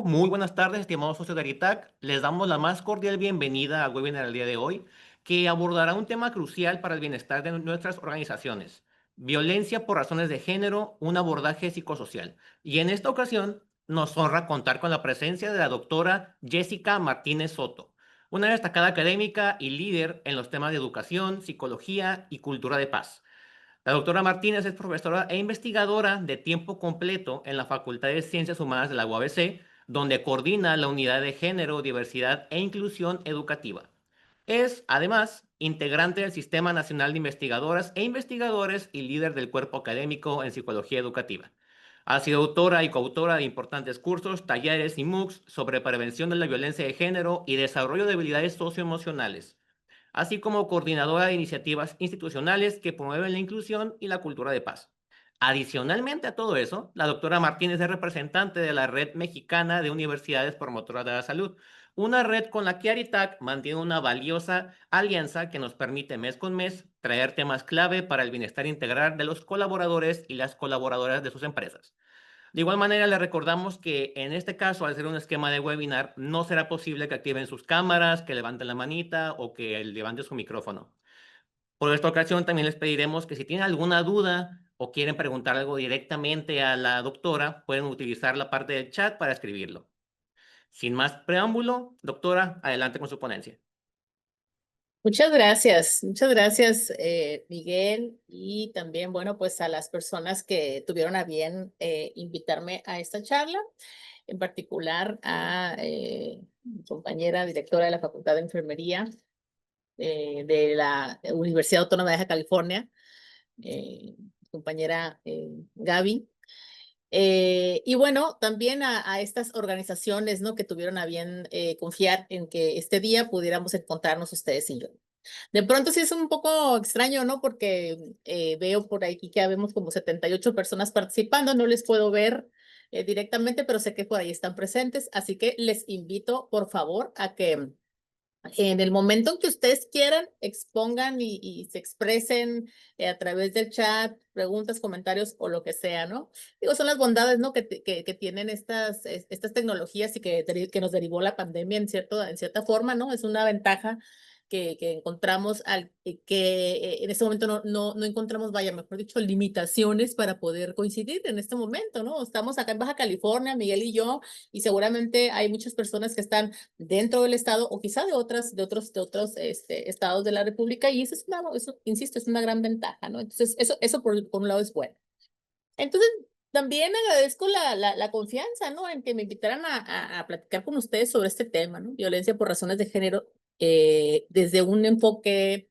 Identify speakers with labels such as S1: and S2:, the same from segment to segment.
S1: Muy buenas tardes, estimados socios de Aritac. Les damos la más cordial bienvenida al webinar del día de hoy, que abordará un tema crucial para el bienestar de nuestras organizaciones: violencia por razones de género, un abordaje psicosocial. Y en esta ocasión nos honra contar con la presencia de la doctora Jessica Martínez Soto, una destacada académica y líder en los temas de educación, psicología y cultura de paz. La doctora Martínez es profesora e investigadora de tiempo completo en la Facultad de Ciencias Humanas de la UABC, donde coordina la unidad de género, diversidad e inclusión educativa. Es, además, integrante del Sistema Nacional de Investigadoras e Investigadores y líder del cuerpo académico en psicología educativa. Ha sido autora y coautora de importantes cursos, talleres y MOOCs sobre prevención de la violencia de género y desarrollo de habilidades socioemocionales, así como coordinadora de iniciativas institucionales que promueven la inclusión y la cultura de paz. Adicionalmente a todo eso, la doctora Martínez es representante de la Red Mexicana de Universidades Promotoras de la Salud, una red con la que Aritac mantiene una valiosa alianza que nos permite mes con mes traer temas clave para el bienestar integral de los colaboradores y las colaboradoras de sus empresas. De igual manera, le recordamos que en este caso, al ser un esquema de webinar, no será posible que activen sus cámaras, que levanten la manita o que levanten su micrófono. Por esta ocasión, también les pediremos que si tienen alguna duda o quieren preguntar algo directamente a la doctora, pueden utilizar la parte del chat para escribirlo. Sin más preámbulo, doctora, adelante con su ponencia.
S2: Muchas gracias, Miguel, y también, bueno, pues a las personas que tuvieron a bien invitarme a esta charla, en particular a mi compañera directora de la Facultad de Enfermería de la Universidad Autónoma de Baja California, compañera Gaby. Y bueno, también a estas organizaciones, ¿no? Que tuvieron a bien confiar en que este día pudiéramos encontrarnos ustedes y yo. De pronto sí es un poco extraño, ¿no? Porque veo por aquí que habemos como 78 personas participando, no les puedo ver directamente, pero sé que por ahí están presentes, así que les invito, por favor, a que en el momento en que ustedes quieran, expongan y se expresen a través del chat, preguntas, comentarios o lo que sea, ¿no? Digo, son las bondades, ¿no? Que tienen estas tecnologías y que nos derivó la pandemia en cierta forma, ¿no? Es una ventaja que encontramos en este momento no encontramos, vaya, mejor dicho, limitaciones para poder coincidir en este momento, ¿no? Estamos acá en Baja California, Miguel y yo, y seguramente hay muchas personas que están dentro del estado o quizá de otros estados de la República, y eso, insisto, es una gran ventaja, ¿no? Entonces, eso por un lado es bueno. Entonces, también agradezco la confianza, ¿no? En que me invitaran a platicar con ustedes sobre este tema, ¿no? Violencia por razones de género desde un enfoque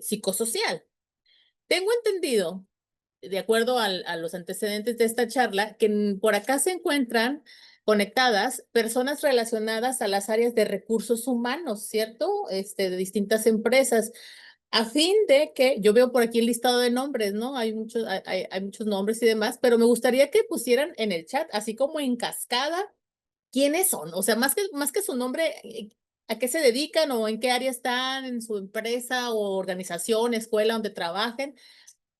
S2: psicosocial. Tengo entendido, de acuerdo a los antecedentes de esta charla, que por acá se encuentran conectadas personas relacionadas a las áreas de recursos humanos, ¿cierto? De distintas empresas, a fin de que yo veo por aquí el listado de nombres, ¿no? Hay muchos nombres y demás, pero me gustaría que pusieran en el chat, así como en cascada, quiénes son. O sea, más que su nombre, a qué se dedican o en qué área están en su empresa o organización, escuela donde trabajen.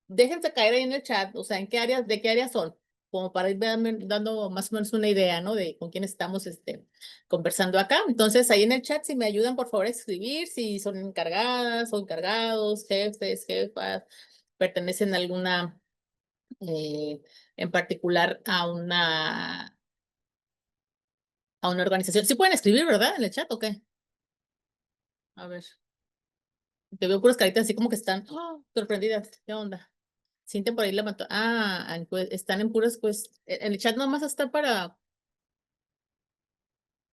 S2: Déjense caer ahí en el chat, o sea, de qué áreas son, como para ir dando más o menos una idea, ¿no? De con quién estamos conversando acá. Entonces, ahí en el chat, si me ayudan, por favor, a escribir si son encargadas o encargados, jefes, jefas, pertenecen a alguna, eh, en particular a una organización. Sí pueden escribir, ¿verdad? En el chat, ¿o qué? A ver, te veo puras caritas así como que están sorprendidas. ¿Qué onda? Sienten por ahí la mató. Están en puras, pues, en el chat nomás está para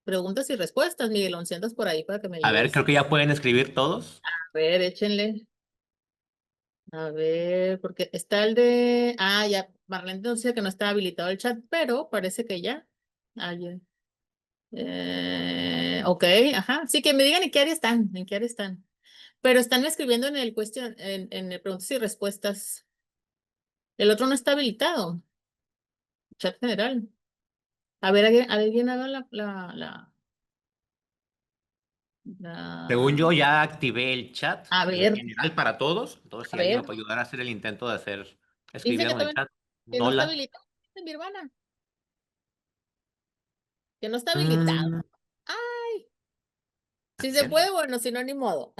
S2: preguntas y respuestas, Miguel. Si andas por ahí para que me
S1: A ver,
S2: ayudes.
S1: creo que ya pueden escribir todos.
S2: A ver, échenle. A ver, porque está el de. Ya, Marlene nos decía que no está habilitado el chat, pero parece que ya. Alguien. Ok, ajá. Sí, que me digan en qué área están. Pero están escribiendo en el en el preguntas y respuestas. El otro no está habilitado. Chat general. A ver, ¿quién haga
S1: Según yo,
S2: la-
S1: ya activé el chat
S2: A ver,
S1: general para todos. Entonces,
S2: a
S1: si alguien me
S2: ver.
S1: puede ayudar a hacer el intento de
S2: Dice
S1: escribir
S2: que
S1: en el
S2: también
S1: chat.
S2: que no
S1: No
S2: está
S1: la.
S2: habilitado. Dice mi hermana. que no está habilitado.
S1: Mm,
S2: Si se
S1: cierto.
S2: puede, bueno, si no, ni modo.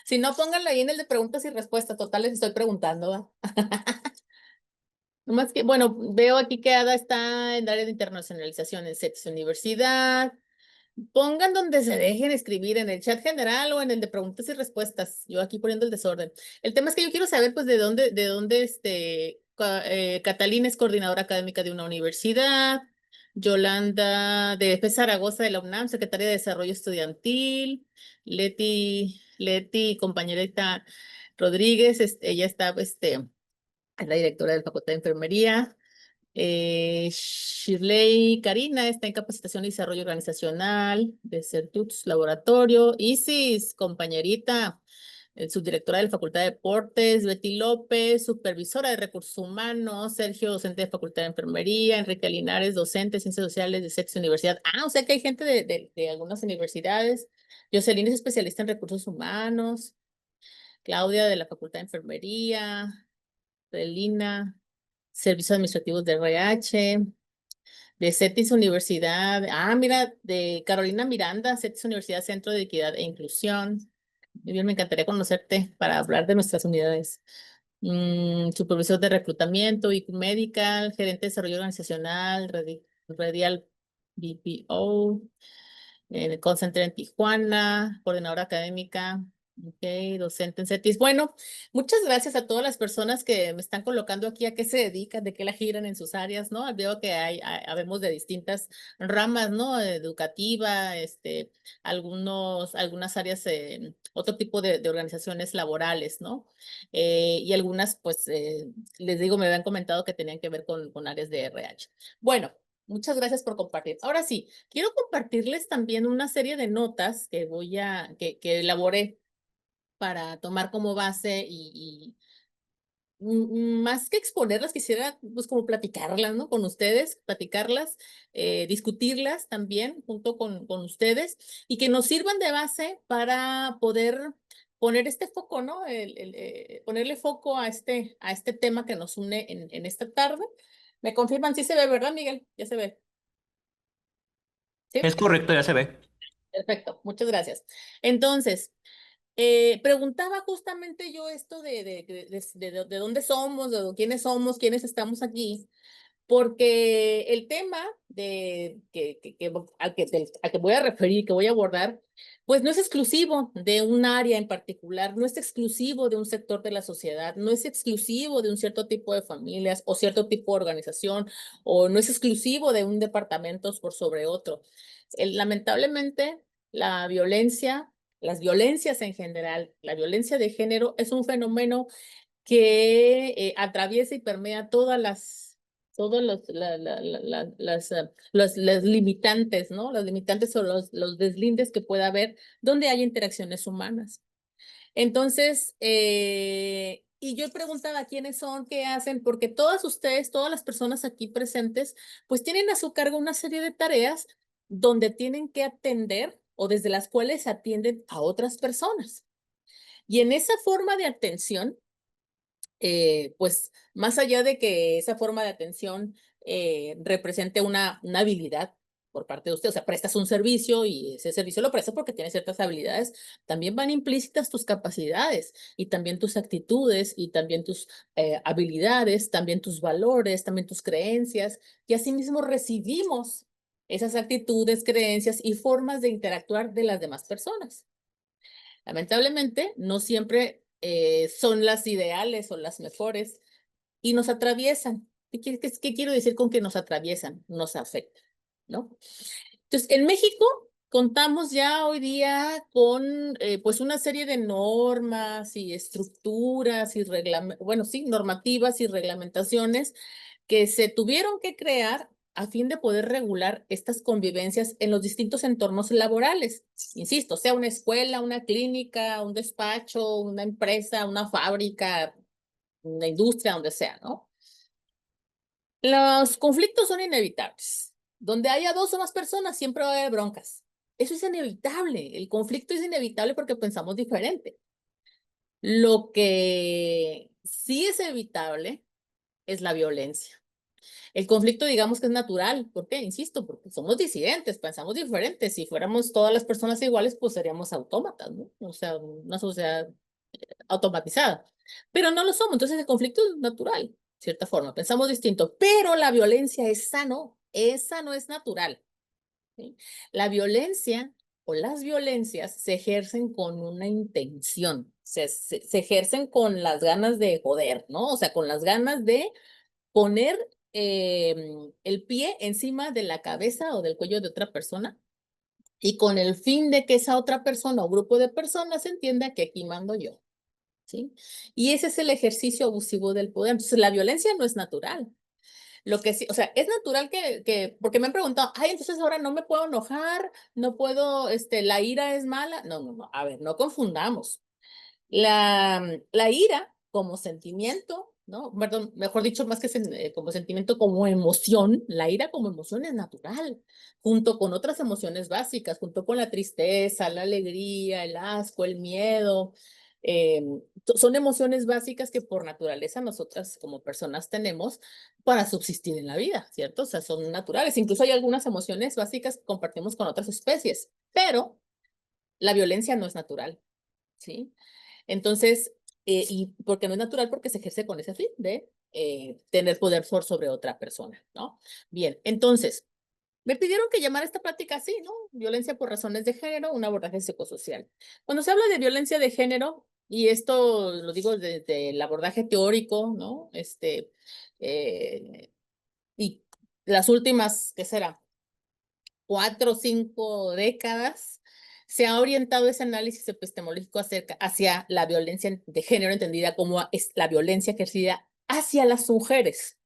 S2: Si no, pónganlo ahí en el de preguntas y respuestas. Total, les estoy preguntando, ¿va? Nomás que, bueno, veo aquí que Ada está en área de internacionalización en CETIS Universidad. Pongan donde se dejen escribir, en el chat general o en el de preguntas y respuestas. Yo aquí poniendo el desorden. El tema es que yo quiero saber, pues, de dónde Catalina es coordinadora académica de una universidad. Yolanda de FE Zaragoza de la UNAM, secretaria de Desarrollo Estudiantil. Leti, compañerita Rodríguez, ella está, es la directora de la Facultad de Enfermería. Shirley Karina está en capacitación y desarrollo organizacional de Certuts Laboratorio. Isis, compañerita, subdirectora de la Facultad de Deportes. Betty López, supervisora de recursos humanos. Sergio, docente de Facultad de Enfermería. Enrique Linares, docente de ciencias sociales de Sexto Universidad. Ah, o sea que hay gente de algunas universidades. Jocelyn es especialista en recursos humanos. Claudia de la Facultad de Enfermería. Relina, servicios administrativos de RH. De CETIS Universidad, mira, de Carolina Miranda, CETIS Universidad Centro de Equidad e Inclusión. Muy bien, me encantaría conocerte para hablar de nuestras unidades. Supervisor de reclutamiento, IQ Medical, gerente de desarrollo organizacional, Radial BPO, en el call center en Tijuana, coordinadora académica, ok, docente en CETIS. Bueno, muchas gracias a todas las personas que me están colocando aquí a qué se dedican, de qué la giran en sus áreas, ¿no? Veo que habemos de distintas ramas, ¿no? Educativa, algunas áreas, otro tipo de organizaciones laborales, ¿no? Y algunas, pues, les digo, me habían comentado que tenían que ver con áreas de RH. Bueno, muchas gracias por compartir. Ahora sí. Quiero compartirles también una serie de notas que elaboré para tomar como base más que exponerlas, quisiera pues como platicarlas, ¿no? Con ustedes, platicarlas, discutirlas también junto con ustedes y que nos sirvan de base para poder poner este foco, ¿no? Ponerle foco a este tema que nos une en esta tarde. ¿Me confirman si se ve, verdad, Miguel? Ya se ve. ¿Sí?
S1: Es correcto, ya se ve.
S2: Perfecto, muchas gracias. Entonces, preguntaba justamente yo esto de dónde somos, de quiénes somos, quiénes estamos aquí, porque el tema al que voy a referir, que voy a abordar, pues no es exclusivo de un área en particular, no es exclusivo de un sector de la sociedad, no es exclusivo de un cierto tipo de familias o cierto tipo de organización, o no es exclusivo de un departamento por sobre otro. Lamentablemente, la violencia, las violencias en general, la violencia de género es un fenómeno que atraviesa y permea todos las limitantes, ¿no? Los limitantes o los deslindes que pueda haber donde hay interacciones humanas. Entonces, y yo preguntaba quiénes son, qué hacen, porque todas ustedes, todas las personas aquí presentes, pues tienen a su cargo una serie de tareas donde tienen que atender o desde las cuales atienden a otras personas. Y en esa forma de atención, pues más allá de que esa forma de atención represente una habilidad por parte de usted, o sea, prestas un servicio y ese servicio lo prestas porque tiene ciertas habilidades, también van implícitas tus capacidades y también tus actitudes y también tus habilidades, también tus valores, también tus creencias, y asimismo recibimos esas actitudes, creencias y formas de interactuar de las demás personas. Lamentablemente, no siempre son las ideales o las mejores y nos atraviesan. ¿Qué quiero decir con que nos atraviesan? Nos afectan, ¿no? Entonces, en México contamos ya hoy día con pues una serie de normas y estructuras y bueno, sí, normativas y reglamentaciones que se tuvieron que crear a fin de poder regular estas convivencias en los distintos entornos laborales. Insisto, sea una escuela, una clínica, un despacho, una empresa, una fábrica, una industria, donde sea, ¿no? Los conflictos son inevitables. Donde haya dos o más personas, siempre va a haber broncas. Eso es inevitable. El conflicto es inevitable porque pensamos diferente. Lo que sí es evitable es la violencia. El conflicto, digamos que es natural. ¿Por qué? Insisto, porque somos disidentes, pensamos diferentes. Si fuéramos todas las personas iguales, pues seríamos autómatas, ¿no? O sea, una sociedad automatizada. Pero no lo somos, entonces el conflicto es natural, de cierta forma. Pensamos distinto, pero la violencia esa no es natural. ¿Sí? La violencia o las violencias se ejercen con una intención, se ejercen con las ganas de joder, ¿no? O sea, con las ganas de poner el pie encima de la cabeza o del cuello de otra persona y con el fin de que esa otra persona o grupo de personas entienda que aquí mando yo, ¿sí? Y ese es el ejercicio abusivo del poder. Entonces, la violencia no es natural. Lo que sí, o sea, es natural porque me han preguntado, ay, entonces ahora no me puedo enojar, no puedo, la ira es mala. No, no, no, a ver, no confundamos. La ira como sentimiento, ¿no? Perdón, mejor dicho, más que como sentimiento, como emoción, la ira como emoción es natural, junto con otras emociones básicas, junto con la tristeza, la alegría, el asco, el miedo. eh, Son emociones básicas que por naturaleza nosotras como personas tenemos para subsistir en la vida, ¿cierto? O sea, son naturales. Incluso hay algunas emociones básicas que compartimos con otras especies, pero la violencia no es natural, ¿sí? Entonces, y porque no es natural, porque se ejerce con ese fin de tener poder sobre otra persona, ¿no? Bien, entonces, me pidieron que llamara esta plática así, ¿no? Violencia por razones de género, un abordaje psicosocial. Cuando se habla de violencia de género, y esto lo digo desde el abordaje teórico, ¿no? Y las últimas, ¿qué será? 4 o 5 décadas, se ha orientado ese análisis epistemológico hacia la violencia de género, entendida como es la violencia ejercida hacia las mujeres.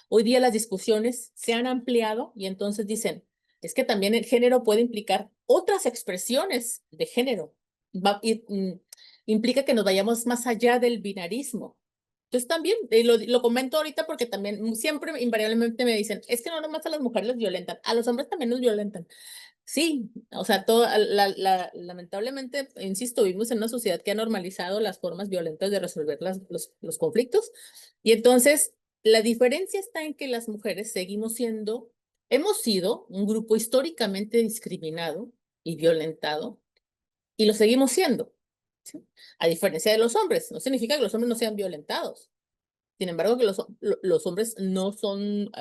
S2: Hoy día las discusiones se han ampliado y entonces dicen, es que también el género puede implicar otras expresiones de género. Implica que nos vayamos más allá del binarismo. Entonces también, lo comento ahorita porque también siempre invariablemente me dicen, es que no nomás a las mujeres les violentan, a los hombres también nos violentan. Sí, o sea, lamentablemente, insisto, vivimos en una sociedad que ha normalizado las formas violentas de resolver los conflictos. Y entonces, la diferencia está en que las mujeres hemos sido un grupo históricamente discriminado y violentado, y lo seguimos siendo, ¿sí? A diferencia de los hombres, no significa que los hombres no sean violentados. Sin embargo, que los hombres no son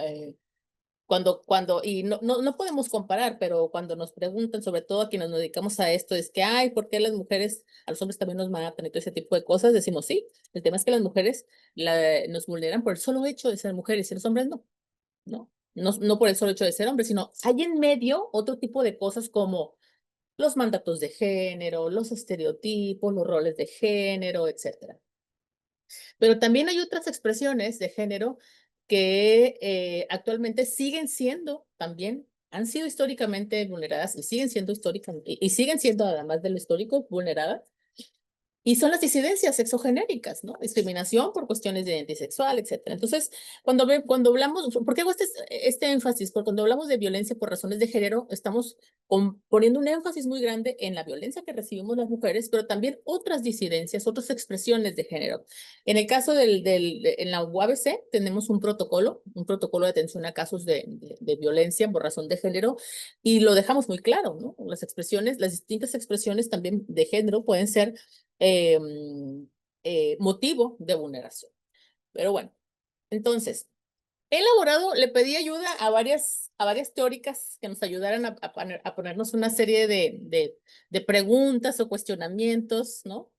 S2: y no podemos comparar, pero cuando nos preguntan, sobre todo a quienes nos dedicamos a esto, es que, ay, ¿por qué las mujeres, a los hombres también nos matan y todo ese tipo de cosas? Decimos, sí, el tema es que las mujeres nos vulneran por el solo hecho de ser mujeres y los hombres no, no, no por el solo hecho de ser hombres, sino hay en medio otro tipo de cosas como los mandatos de género, los estereotipos, los roles de género, etcétera. Pero también hay otras expresiones de género que actualmente siguen siendo también, han sido históricamente vulneradas y siguen siendo históricamente, y siguen siendo, además de lo histórico, vulneradas, y son las disidencias sexogenéricas, ¿no? Discriminación por cuestiones de identidad sexual, etcétera. Entonces, cuando hablamos, ¿por qué hago este énfasis? Porque cuando hablamos de violencia por razones de género, estamos poniendo un énfasis muy grande en la violencia que recibimos las mujeres, pero también otras disidencias, otras expresiones de género. En el caso en la UABC tenemos un protocolo de atención a casos de violencia por razón de género, y lo dejamos muy claro, ¿no? Las distintas expresiones también de género pueden ser eh, motivo de vulneración. Pero bueno, entonces, le pedí ayuda a varias teóricas que nos ayudaran a ponernos una serie de preguntas o cuestionamientos, ¿no?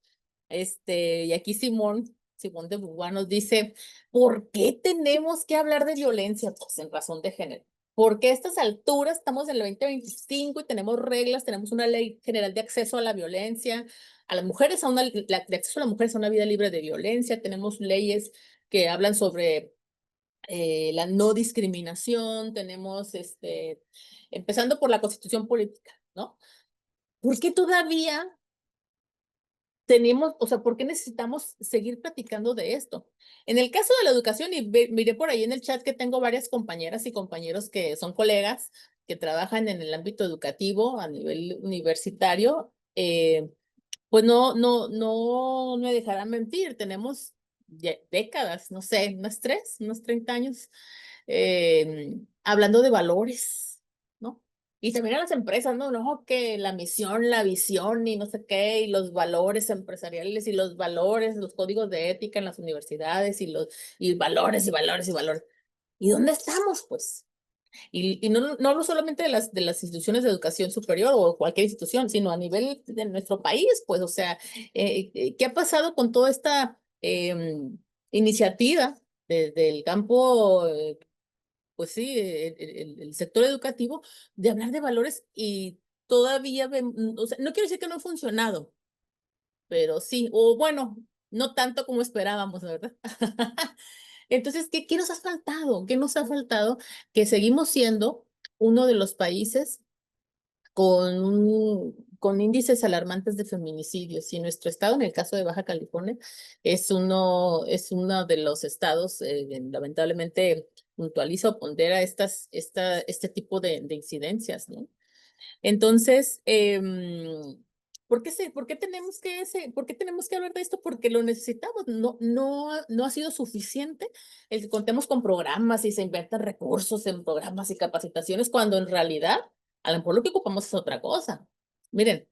S2: Y aquí Simón de Beauvoir nos dice, ¿por qué tenemos que hablar de violencia? Pues en razón de género. Porque a estas alturas estamos en el 2025 y tenemos reglas, tenemos una ley general de acceso a la violencia, a las mujeres, de acceso a las mujeres a una vida libre de violencia, tenemos leyes que hablan sobre la no discriminación, tenemos, empezando por la Constitución política, ¿no? ¿Por qué todavía o sea, por qué necesitamos seguir platicando de esto? En el caso de la educación, y miré por ahí en el chat que tengo varias compañeras y compañeros que son colegas que trabajan en el ámbito educativo a nivel universitario, pues no me dejarán mentir. Tenemos décadas, no sé, unos 30 años, hablando de valores, ¿no? Y también a las empresas, ¿no? No, que la misión, la visión y no sé qué, y los valores empresariales y los valores, los códigos de ética en las universidades y valores y valores y valores. ¿Y dónde estamos, pues? Y no hablo solamente de las instituciones de educación superior o cualquier institución, sino a nivel de nuestro país, pues, o sea, ¿qué ha pasado con toda esta iniciativa del campo, pues sí, el sector educativo, de hablar de valores y todavía, o sea, no quiero decir que no ha funcionado, pero sí, o bueno, no tanto como esperábamos, ¿verdad? Entonces, ¿qué nos ha faltado? ¿Qué nos ha faltado? Que seguimos siendo uno de los países con índices alarmantes de feminicidios. Y nuestro estado, en el caso de Baja California, es uno de los estados, lamentablemente, puntualiza o pondera este tipo de incidencias, ¿no? Entonces, ¿por qué tenemos que hablar de esto? Porque lo necesitamos. No ha sido suficiente el que contemos con programas y se inventan recursos en programas y capacitaciones, cuando en realidad a lo mejor lo que ocupamos es otra cosa. Miren,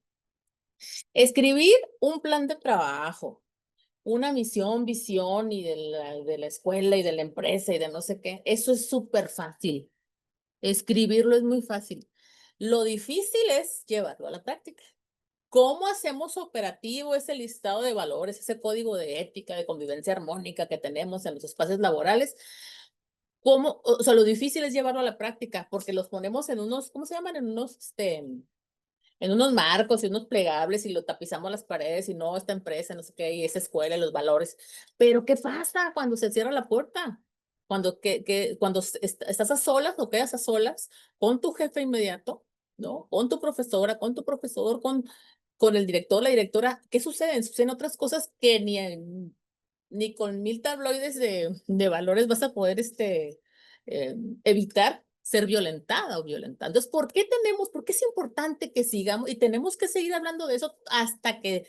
S2: escribir un plan de trabajo, una misión, visión y de la escuela y de la empresa y de no sé qué, eso es súper fácil. Escribirlo es muy fácil. Lo difícil es llevarlo a la práctica. ¿Cómo hacemos operativo ese listado de valores, ese código de ética, de convivencia armónica que tenemos en los espacios laborales? ¿Cómo? O sea, lo difícil es llevarlo a la práctica, porque los ponemos en unos, ¿cómo se llaman? En unos marcos y unos plegables y lo tapizamos las paredes y no, esta empresa, no sé qué, y esa escuela y los valores. Pero ¿qué pasa cuando se cierra la puerta? Cuando estás a solas o quedas a solas con tu jefe inmediato, ¿no? Con tu profesora, con tu profesor, con el director, la directora. ¿Qué sucede? Suceden otras cosas que ni con 1000 tabloides de valores vas a poder eh, evitar ser violentada o violenta. Entonces, por qué es importante que sigamos y tenemos que seguir hablando de eso hasta que,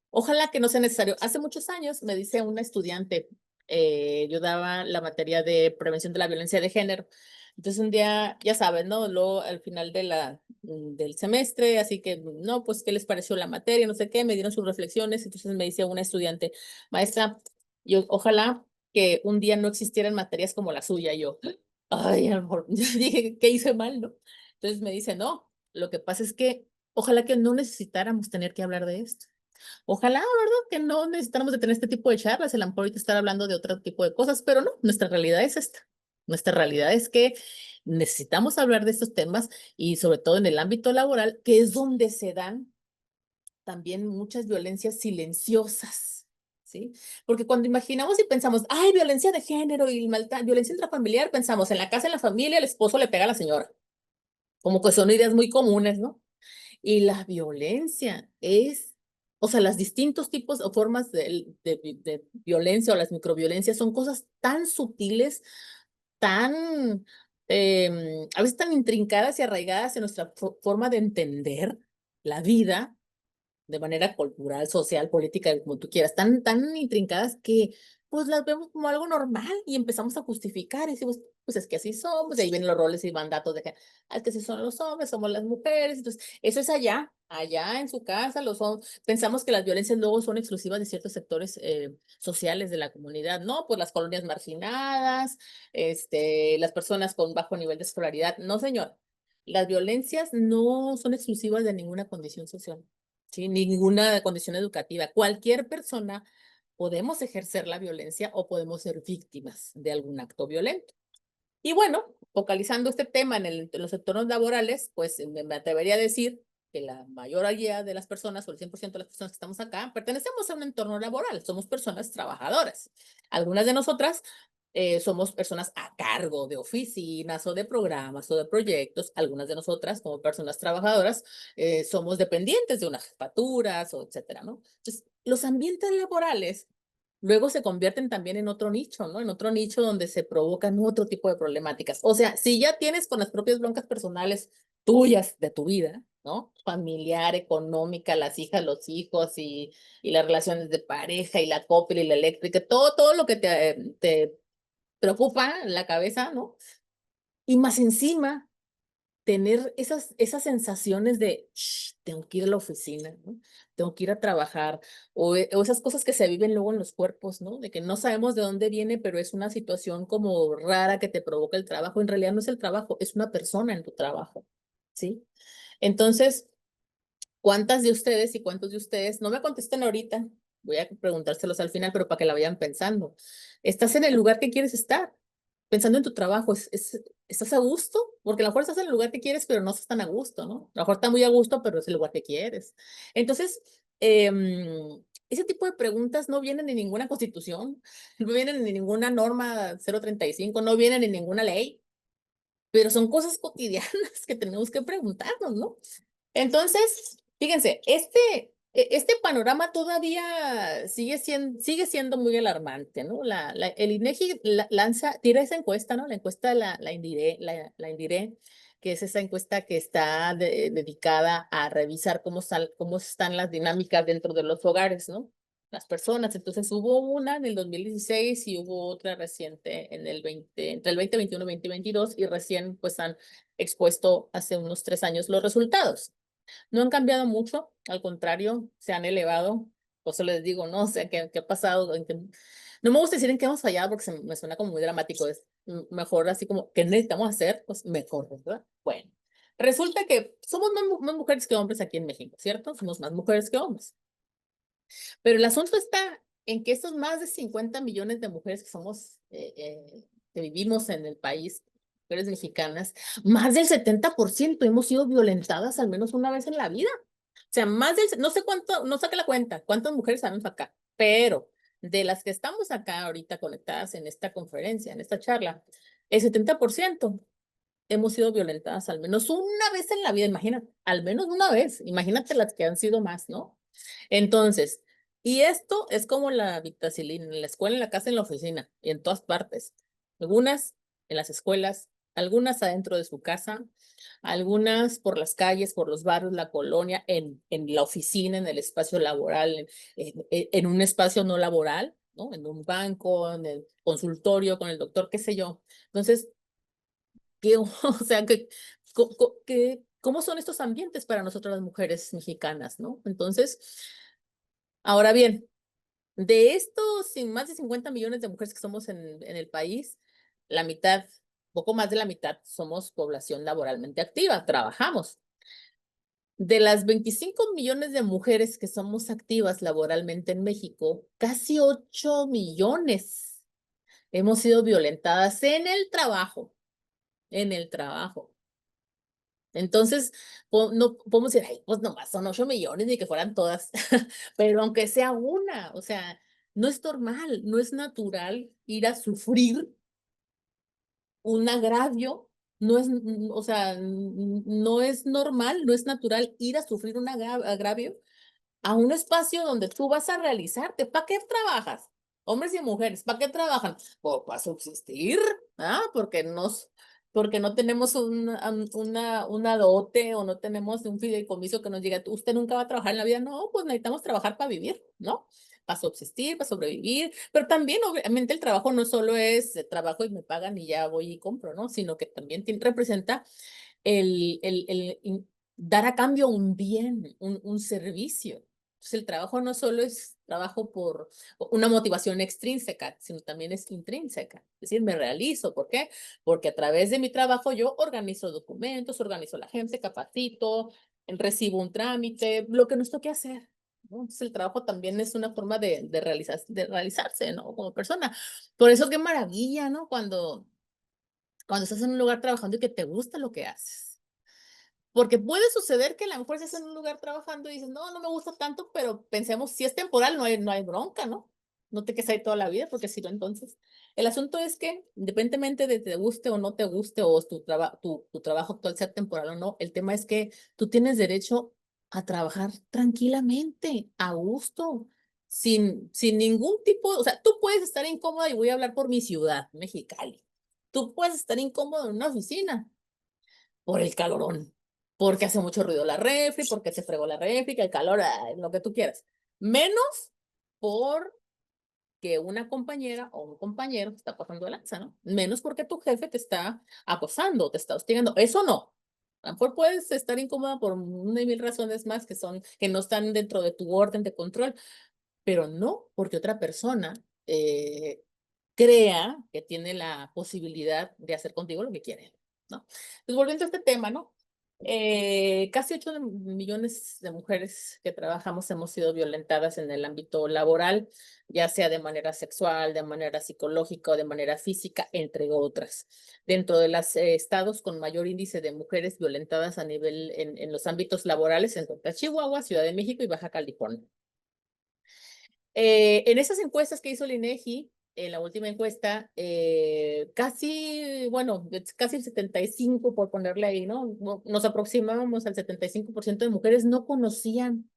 S2: ojalá que no sea necesario? Hace muchos años me dice una estudiante, yo daba la materia de prevención de la violencia de género. Entonces un día, ya saben, ¿no? Luego al final del semestre, así que, no, pues, ¿qué les pareció la materia? No sé qué, me dieron sus reflexiones. Entonces me dice una estudiante, maestra, yo ojalá que un día no existieran materias como la suya. Yo, ay, amor, yo dije, ¿qué hice mal, no? Entonces me dice, no, lo que pasa es que ojalá que no necesitáramos tener que hablar de esto. Ojalá, ¿verdad? Que no necesitáramos de tener este tipo de charlas, el mejor ahorita estar hablando de otro tipo de cosas, pero no, nuestra realidad es esta. Nuestra realidad es que necesitamos hablar de estos temas y sobre todo en el ámbito laboral, que es donde se dan también muchas violencias silenciosas, ¿sí? Porque cuando imaginamos y pensamos, ay, violencia de género y violencia intrafamiliar, pensamos en la casa, en la familia, el esposo le pega a la señora, como que son ideas muy comunes, ¿no? Y la violencia o sea, los distintos tipos o formas de violencia o las microviolencias son cosas tan sutiles, tan, a veces tan intrincadas y arraigadas en nuestra forma de entender la vida de manera cultural, social, política, como tú quieras, tan intrincadas que pues las vemos como algo normal y empezamos a justificar y decimos, pues es que así somos, y ahí vienen los roles y mandatos de que, es que así son los hombres, somos las mujeres. Entonces eso es allá en su casa, pensamos que las violencias luego son exclusivas de ciertos sectores sociales de la comunidad. No, pues las colonias marginadas, las personas con bajo nivel de escolaridad. No, señor, las violencias no son exclusivas de ninguna condición social. ¿Sí? Ninguna condición educativa. Cualquier persona podemos ejercer la violencia o podemos ser víctimas de algún acto violento. Y bueno, focalizando este tema en los entornos laborales, pues me atrevería a decir que la mayoría de las personas, o el 100% de las personas que estamos acá, pertenecemos a un entorno laboral, somos personas trabajadoras. Algunas de nosotras somos personas a cargo de oficinas o de programas o de proyectos. Algunas de nosotras, como personas trabajadoras, somos dependientes de unas jefaturas o etcétera, ¿no? Entonces, los ambientes laborales luego se convierten también en otro nicho, ¿no? En otro nicho donde se provocan otro tipo de problemáticas. O sea, si ya tienes con las propias broncas personales tuyas de tu vida, ¿no? Familiar, económica, las hijas, los hijos y las relaciones de pareja y la copia y la eléctrica, todo lo que te preocupa en la cabeza, ¿no? Y más encima, tener esas sensaciones de: "Sh, tengo que ir a la oficina, ¿no? Tengo que ir a trabajar", o esas cosas que se viven luego en los cuerpos, ¿no? De que no sabemos de dónde viene, pero es una situación como rara que te provoca el trabajo. En realidad no es el trabajo, es una persona en tu trabajo, ¿sí? Entonces, ¿cuántas de ustedes y cuántos de ustedes, no me contesten ahorita, voy a preguntárselos al final, pero para que la vayan pensando, estás en el lugar que quieres estar, pensando en tu trabajo, ¿estás a gusto? Porque a lo mejor estás en el lugar que quieres, pero no estás tan a gusto, ¿no? A lo mejor estás muy a gusto, pero es el lugar que quieres. Entonces, ese tipo de preguntas no vienen en ninguna constitución, no vienen en ninguna norma 035, no vienen en ninguna ley, pero son cosas cotidianas que tenemos que preguntarnos, ¿no? Entonces, fíjense, este panorama todavía sigue siendo muy alarmante, ¿no? El INEGI tira esa encuesta, ¿no? La encuesta, la INDIRE, que es esa encuesta que está dedicada a revisar cómo están las dinámicas dentro de los hogares, ¿no? Las personas. Entonces, hubo una en el 2016 y hubo otra reciente en el 20, entre el 2021 y 2022, y recién, pues, han expuesto hace unos 3 años los resultados. No han cambiado mucho, al contrario, se han elevado. Por eso les digo, ¿no? O sea, ¿qué ha pasado? No me gusta decir en qué hemos fallado porque me suena como muy dramático. Es mejor así como, ¿qué necesitamos hacer? Pues mejor, ¿verdad? Bueno, resulta que somos más mujeres que hombres aquí en México, ¿cierto? Somos más mujeres que hombres. Pero el asunto está en que estos más de 50 millones de mujeres que somos, que vivimos en el país, mujeres mexicanas, más del 70% hemos sido violentadas al menos una vez en la vida. O sea, no sé cuánto, no saqué la cuenta, cuántas mujeres sabemos acá, pero de las que estamos acá ahorita conectadas en esta conferencia, en esta charla, el 70% hemos sido violentadas al menos una vez en la vida, imagínate, al menos una vez, imagínate las que han sido más, ¿no? Entonces, y esto es como la vitacilina, en la escuela, en la casa, en la oficina, y en todas partes. Algunas en las escuelas, algunas adentro de su casa, algunas por las calles, por los barrios, la colonia, en la oficina, en el espacio laboral, en un espacio no laboral, ¿no? En un banco, en el consultorio, con el doctor, qué sé yo. Entonces, o sea, ¿cómo son estos ambientes para nosotras las mujeres mexicanas, ¿no? Entonces, ahora bien, de estos más de 50 millones de mujeres que somos en el país, la mitad, poco más de la mitad, somos población laboralmente activa, trabajamos. De las 25 millones de mujeres que somos activas laboralmente en México, casi 8 millones hemos sido violentadas en el trabajo, en el trabajo. Entonces, no podemos decir: "Ay, pues nomás son 8 millones, ni que fueran todas", pero aunque sea una, o sea, no es normal, no es natural ir a sufrir un agravio, no es, o sea, no es normal, no es natural ir a sufrir un agravio a un espacio donde tú vas a realizarte. ¿Para qué trabajas? Hombres y mujeres, ¿para qué trabajan? Pues para subsistir, ¿ah? Porque no tenemos una dote o no tenemos un fideicomiso que nos diga: Usted nunca va a trabajar en la vida". No, pues necesitamos trabajar para vivir, ¿no? Para subsistir, para sobrevivir, pero también obviamente el trabajo no solo es trabajo y me pagan y ya voy y compro, ¿no? Sino que también representa el dar a cambio un bien, un servicio. Entonces, el trabajo no solo es trabajo por una motivación extrínseca, sino también es intrínseca. Es decir, me realizo. ¿Por qué? Porque a través de mi trabajo yo organizo documentos, organizo la gente, capacito, recibo un trámite, lo que nos toque hacer, ¿no? Entonces, el trabajo también es una forma de realizarse, ¿no? Como persona. Por eso, qué maravilla, ¿no? Cuando estás en un lugar trabajando y que te gusta lo que haces. Porque puede suceder que a lo mejor estés en un lugar trabajando y dices: "No, no me gusta tanto", pero pensemos, si es temporal, no hay bronca, ¿no? No te quedes ahí toda la vida, porque si no, entonces. El asunto es que, independientemente de te guste o no te guste, o tu trabajo actual sea temporal o no, el tema es que tú tienes derecho a trabajar tranquilamente, a gusto, sin ningún tipo, o sea, tú puedes estar incómoda, y voy a hablar por mi ciudad, Mexicali. Tú puedes estar incómodo en una oficina por el calorón. porque hace mucho ruido la refri, porque se fregó la refri, que el calor, lo que tú quieras. Menos por que una compañera o un compañero te está pasando de lanza, ¿no? Menos porque tu jefe te está acosando, te está hostigando. Eso no. A lo mejor puedes estar incómoda por una y mil razones más que no están dentro de tu orden de control, pero no porque otra persona crea que tiene la posibilidad de hacer contigo lo que quiere, ¿no? Pues volviendo a este tema, ¿no? Casi 8 millones de mujeres que trabajamos hemos sido violentadas en el ámbito laboral, ya sea de manera sexual, de manera psicológica o de manera física, entre otras. Dentro de los estados con mayor índice de mujeres violentadas a nivel en los ámbitos laborales se encuentra Chihuahua, Ciudad de México y Baja California. En esas encuestas que hizo el INEGI, en la última encuesta, casi, bueno, casi el 75, por ponerle ahí, ¿no? Nos aproximábamos al 75% de mujeres no conocían.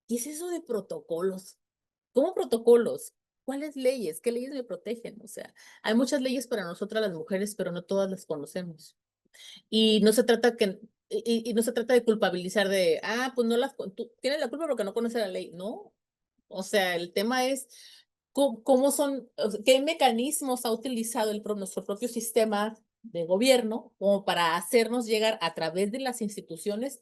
S2: ¿Qué es eso de protocolos? ¿Cómo protocolos? ¿Cuáles leyes? ¿Qué leyes me protegen? O sea, hay muchas leyes para nosotras las mujeres, pero no todas las conocemos. Y no se trata y no se trata de culpabilizar de, pues no tú tienes la culpa porque no conoces la ley. No, o sea, el tema es cómo son, o sea, qué mecanismos ha utilizado nuestro propio sistema de gobierno como para hacernos llegar a través de las instituciones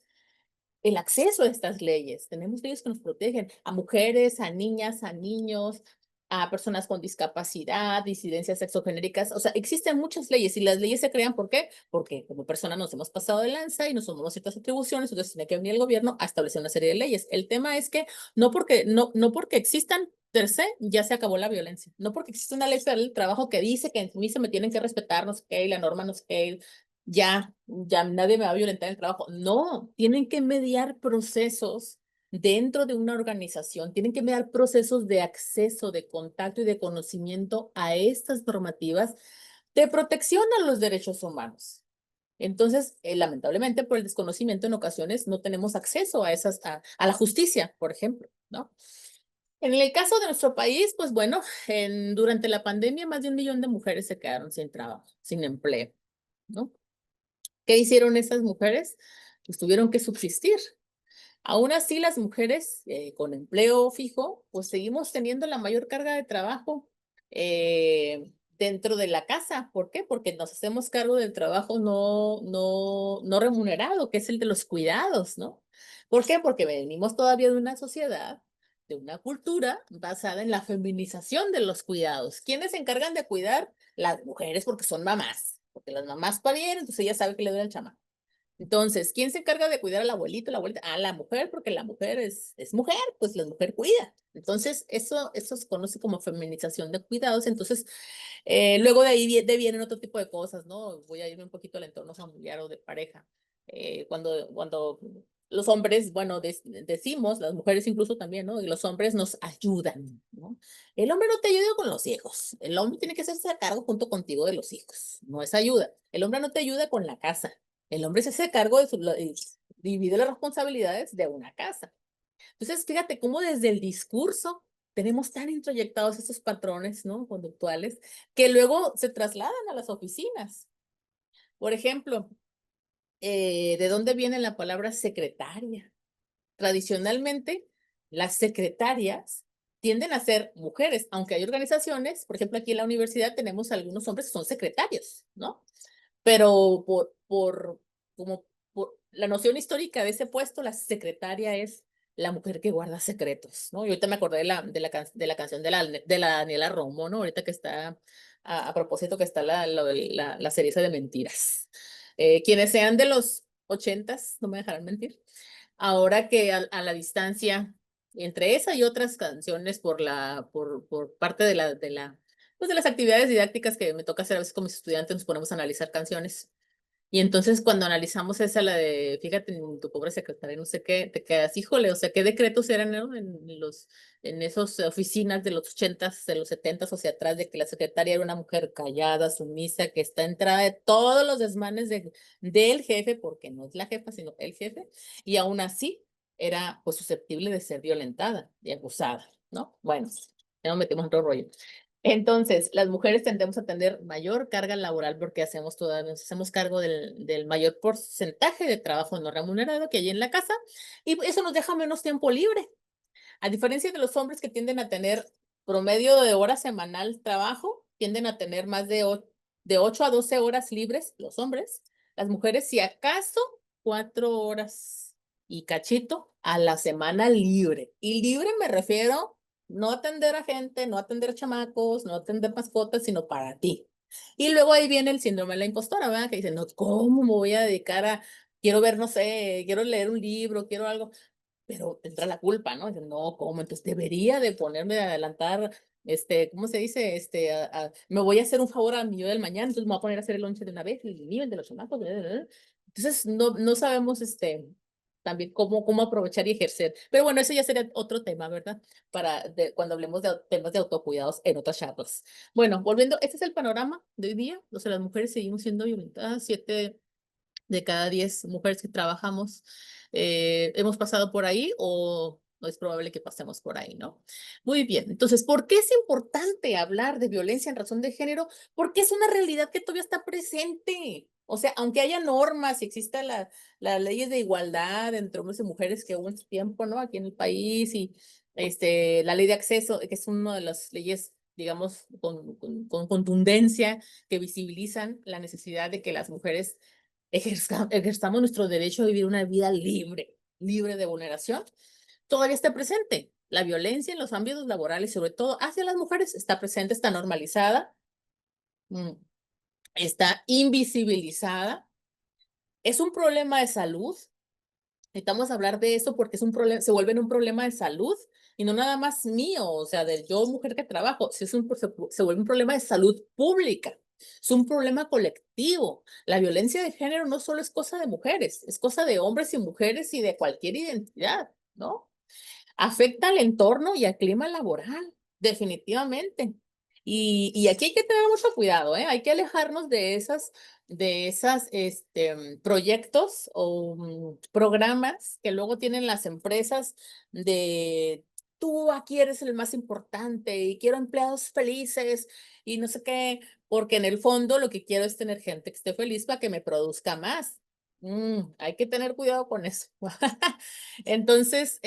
S2: el acceso a estas leyes. Tenemos leyes que nos protegen a mujeres, a niñas, a niños, a personas con discapacidad, disidencias sexogenéricas. O sea, existen muchas leyes y las leyes se crean, ¿por qué? Porque como personas nos hemos pasado de lanza y nos tomamos ciertas atribuciones, entonces tiene que venir el gobierno a establecer una serie de leyes. El tema es que no porque existan per se, ya se acabó la violencia. No porque existe una ley federal del trabajo que dice que en mí se me tienen que respetar, no sé qué, y la norma no sé qué, ya nadie me va a violentar en el trabajo. No, tienen que mediar procesos dentro de una organización, tienen que mediar procesos de acceso, de contacto y de conocimiento a estas normativas de protección a los derechos humanos. Entonces, lamentablemente, por el desconocimiento, en ocasiones no tenemos acceso a la justicia, por ejemplo, ¿no? En el caso de nuestro país, pues bueno, durante la pandemia, más de 1 millón de mujeres se quedaron sin trabajo, sin empleo, ¿no? ¿Qué hicieron esas mujeres? Pues tuvieron que subsistir. Aún así, las mujeres con empleo fijo, pues seguimos teniendo la mayor carga de trabajo dentro de la casa. ¿Por qué? Porque nos hacemos cargo del trabajo no remunerado, que es el de los cuidados, ¿no? ¿Por qué? Porque venimos todavía de una sociedad, de una cultura basada en la feminización de los cuidados. ¿Quiénes se encargan de cuidar? Las mujeres, porque son mamás, porque las mamás parieron, entonces ella sabe que le duele el chamaco. Entonces, ¿quién se encarga de cuidar al abuelito, la abuelita? La mujer, porque la mujer es mujer, pues la mujer cuida. Entonces, eso se conoce como feminización de cuidados. Entonces, luego de ahí vienen otro tipo de cosas, ¿no? Voy a irme un poquito al entorno familiar o de pareja. Cuando los hombres, bueno, decimos, las mujeres incluso también, ¿no? Y los hombres nos ayudan, ¿no? El hombre no te ayuda con los hijos. El hombre tiene que hacerse a cargo junto contigo de los hijos. No es ayuda. El hombre no te ayuda con la casa. El hombre se hace cargo y divide las responsabilidades de una casa. Entonces, fíjate cómo desde el discurso tenemos tan introyectados estos patrones, ¿no? Conductuales que luego se trasladan a las oficinas. Por ejemplo, ¿de dónde viene la palabra secretaria? Tradicionalmente, las secretarias tienden a ser mujeres, aunque hay organizaciones, por ejemplo, aquí en la universidad tenemos algunos hombres que son secretarios, ¿no? Pero como por la noción histórica de ese puesto, la secretaria es la mujer que guarda secretos, ¿no? Y ahorita me acordé de la canción de la Daniela Romo, ¿no? Ahorita que está, a propósito que está la serie esa de mentiras. Quienes sean de los 80s, no me dejarán mentir, ahora que a la distancia, entre esa y otras canciones por parte pues de las actividades didácticas que me toca hacer a veces con mis estudiantes, nos ponemos a analizar canciones. Y entonces cuando analizamos esa, la de, fíjate en tu pobre secretaria, no sé qué, te quedas, híjole, o sea, qué decretos eran, ¿no? En esas oficinas de los 80s, de los 70s, o sea, atrás de que la secretaria era una mujer callada, sumisa, que está entrada de todos los desmanes del jefe, porque no es la jefa, sino el jefe, y aún así era pues susceptible de ser violentada y abusada, ¿no? Bueno, ya nos metimos en otro rollo. Entonces, las mujeres tendemos a tener mayor carga laboral porque nos hacemos cargo del mayor porcentaje de trabajo no remunerado que hay en la casa y eso nos deja menos tiempo libre. A diferencia de los hombres que tienden a tener promedio de horas semanal trabajo, tienden a tener más de 8 a 12 horas libres los hombres. Las mujeres, si acaso, 4 horas y cachito a la semana libre. Y libre me refiero no atender a gente, no atender a chamacos, no atender mascotas, sino para ti. Y luego ahí viene el síndrome de la impostora, ¿verdad? Que dice, no, ¿cómo me voy a dedicar quiero ver, no sé, quiero leer un libro, quiero algo? Pero entra la culpa, ¿no? Dice, no, ¿cómo? Entonces debería de ponerme a adelantar, ¿cómo se dice? Me voy a hacer un favor a mi yo del mañana, entonces me voy a poner a hacer el lonche de una vez, el nivel de los chamacos. Entonces no sabemos, también cómo aprovechar y ejercer. Pero bueno, eso ya sería otro tema, ¿verdad? Cuando hablemos de temas de autocuidados en otras charlas. Bueno, volviendo, este es el panorama de hoy día. O sea, las mujeres seguimos siendo violentadas, 7 de cada 10 mujeres que trabajamos hemos pasado por ahí o no es probable que pasemos por ahí, ¿no? Muy bien, entonces, ¿por qué es importante hablar de violencia en razón de género? Porque es una realidad que todavía está presente. O sea, aunque haya normas y exista las leyes de igualdad entre hombres y mujeres que hubo en su tiempo, ¿no? Aquí en el país y la ley de acceso, que es una de las leyes digamos, con contundencia, que visibilizan la necesidad de que las mujeres ejerzamos nuestro derecho a vivir una vida libre, libre de vulneración, todavía está presente. La violencia en los ámbitos laborales, sobre todo hacia las mujeres, está presente, está normalizada, mm, está invisibilizada. Es un problema de salud. Necesitamos hablar de eso porque es un problema, se vuelve un problema de salud y no nada más mío, o sea, de yo, mujer que trabajo, se vuelve un problema de salud pública. Es un problema colectivo. La violencia de género no solo es cosa de mujeres, es cosa de hombres y mujeres y de cualquier identidad, ¿no? Afecta al entorno y al clima laboral, definitivamente. Y aquí hay que tener mucho cuidado, ¿eh? Hay que alejarnos de esas proyectos o programas que luego tienen las empresas de tú aquí eres el más importante y quiero empleados felices y no sé qué, porque en el fondo lo que quiero es tener gente que esté feliz para que me produzca más. Hay que tener cuidado con eso. Entonces,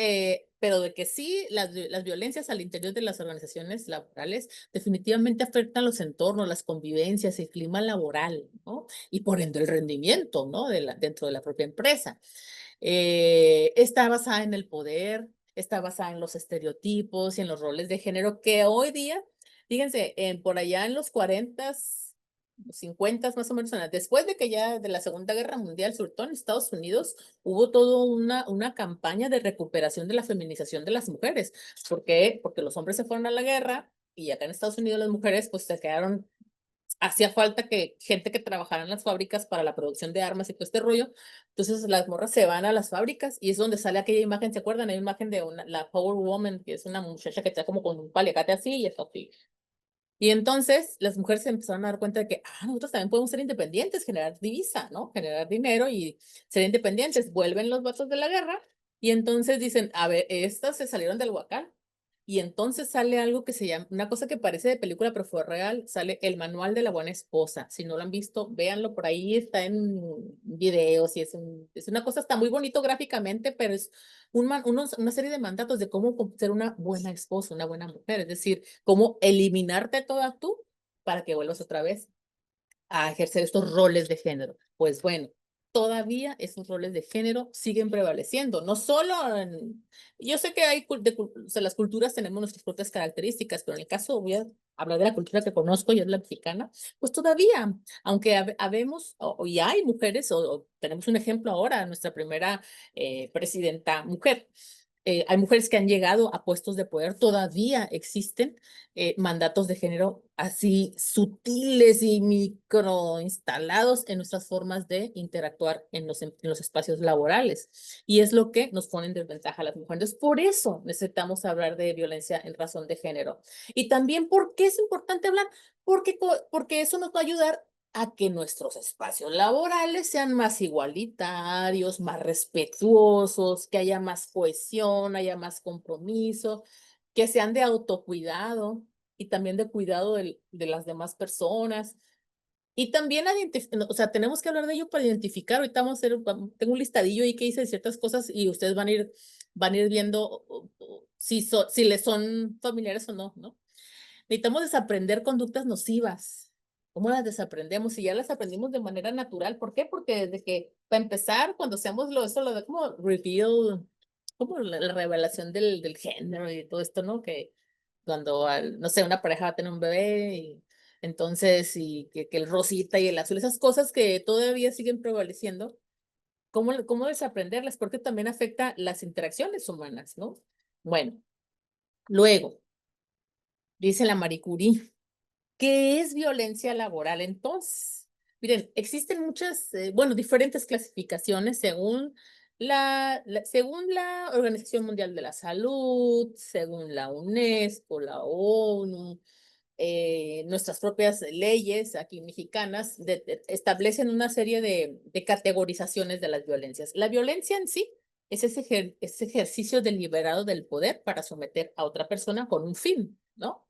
S2: pero de que sí, las violencias al interior de las organizaciones laborales definitivamente afectan los entornos, las convivencias, el clima laboral, ¿no? Y por ende el rendimiento, ¿no? Dentro de la propia empresa. Está basada en el poder, está basada en los estereotipos y en los roles de género que hoy día, fíjense, por allá en los 50 más o menos, después de que ya de la Segunda Guerra Mundial, sobre todo en Estados Unidos, hubo toda una campaña de recuperación de la feminización de las mujeres. ¿Por qué? Porque los hombres se fueron a la guerra y acá en Estados Unidos las mujeres pues se quedaron, hacía falta que gente que trabajara en las fábricas para la producción de armas y todo este rollo. Entonces las morras se van a las fábricas y es donde sale aquella imagen, ¿se acuerdan? Hay una imagen de la Power Woman, que es una muchacha que está como con un paliacate así y eso así. Y entonces las mujeres se empezaron a dar cuenta de que nosotros también podemos ser independientes, generar divisa, ¿no? Generar dinero y ser independientes. Vuelven los vatos de la guerra y entonces dicen, a ver, estas se salieron del huacán. Y entonces sale algo que se llama, una cosa que parece de película, pero fue real, sale el manual de la buena esposa. Si no lo han visto, véanlo por ahí, está en videos y es una cosa, está muy bonito gráficamente, pero es una serie de mandatos de cómo ser una buena esposa, una buena mujer, es decir, cómo eliminarte toda tú para que vuelvas otra vez a ejercer estos roles de género. Pues bueno, todavía esos roles de género siguen prevaleciendo, no solo yo sé que o sea, las culturas tenemos nuestras propias características, pero en el caso voy a hablar de la cultura que conozco y es la mexicana, pues todavía, aunque habemos y hay mujeres, o tenemos un ejemplo ahora, nuestra primera presidenta mujer, hay mujeres que han llegado a puestos de poder, todavía existen mandatos de género así sutiles y micro instalados en nuestras formas de interactuar en los espacios laborales. Y es lo que nos pone en desventaja a las mujeres. Por eso necesitamos hablar de violencia en razón de género. Y también, ¿por qué es importante hablar? Porque eso nos va a ayudar a que nuestros espacios laborales sean más igualitarios, más respetuosos, que haya más cohesión, haya más compromiso, que sean de autocuidado. y también de cuidado de las demás personas. Y también, o sea, tenemos que hablar de ello para identificar. Ahorita tengo un listadillo ahí que dice ciertas cosas y ustedes van a ir viendo si les son familiares o no, ¿no? Necesitamos desaprender conductas nocivas. ¿Cómo las desaprendemos? Si ya las aprendimos de manera natural, ¿por qué? Porque desde que, para empezar, cuando hacemos eso lo de como reveal, como la revelación del género y todo esto, ¿no? Que cuando, no sé, una pareja va a tener un bebé y entonces, y que el rosita y el azul, esas cosas que todavía siguen prevaleciendo, ¿cómo desaprenderlas? Porque también afecta las interacciones humanas, ¿no? Bueno, luego, dice la Marie Curie, ¿qué es violencia laboral entonces? Miren, existen muchas, bueno, diferentes clasificaciones según la Organización Mundial de la Salud, según la UNESCO, la ONU, nuestras propias leyes aquí mexicanas establecen una serie de categorizaciones de las violencias. La violencia en sí es ese ejercicio deliberado del poder para someter a otra persona con un fin, ¿no?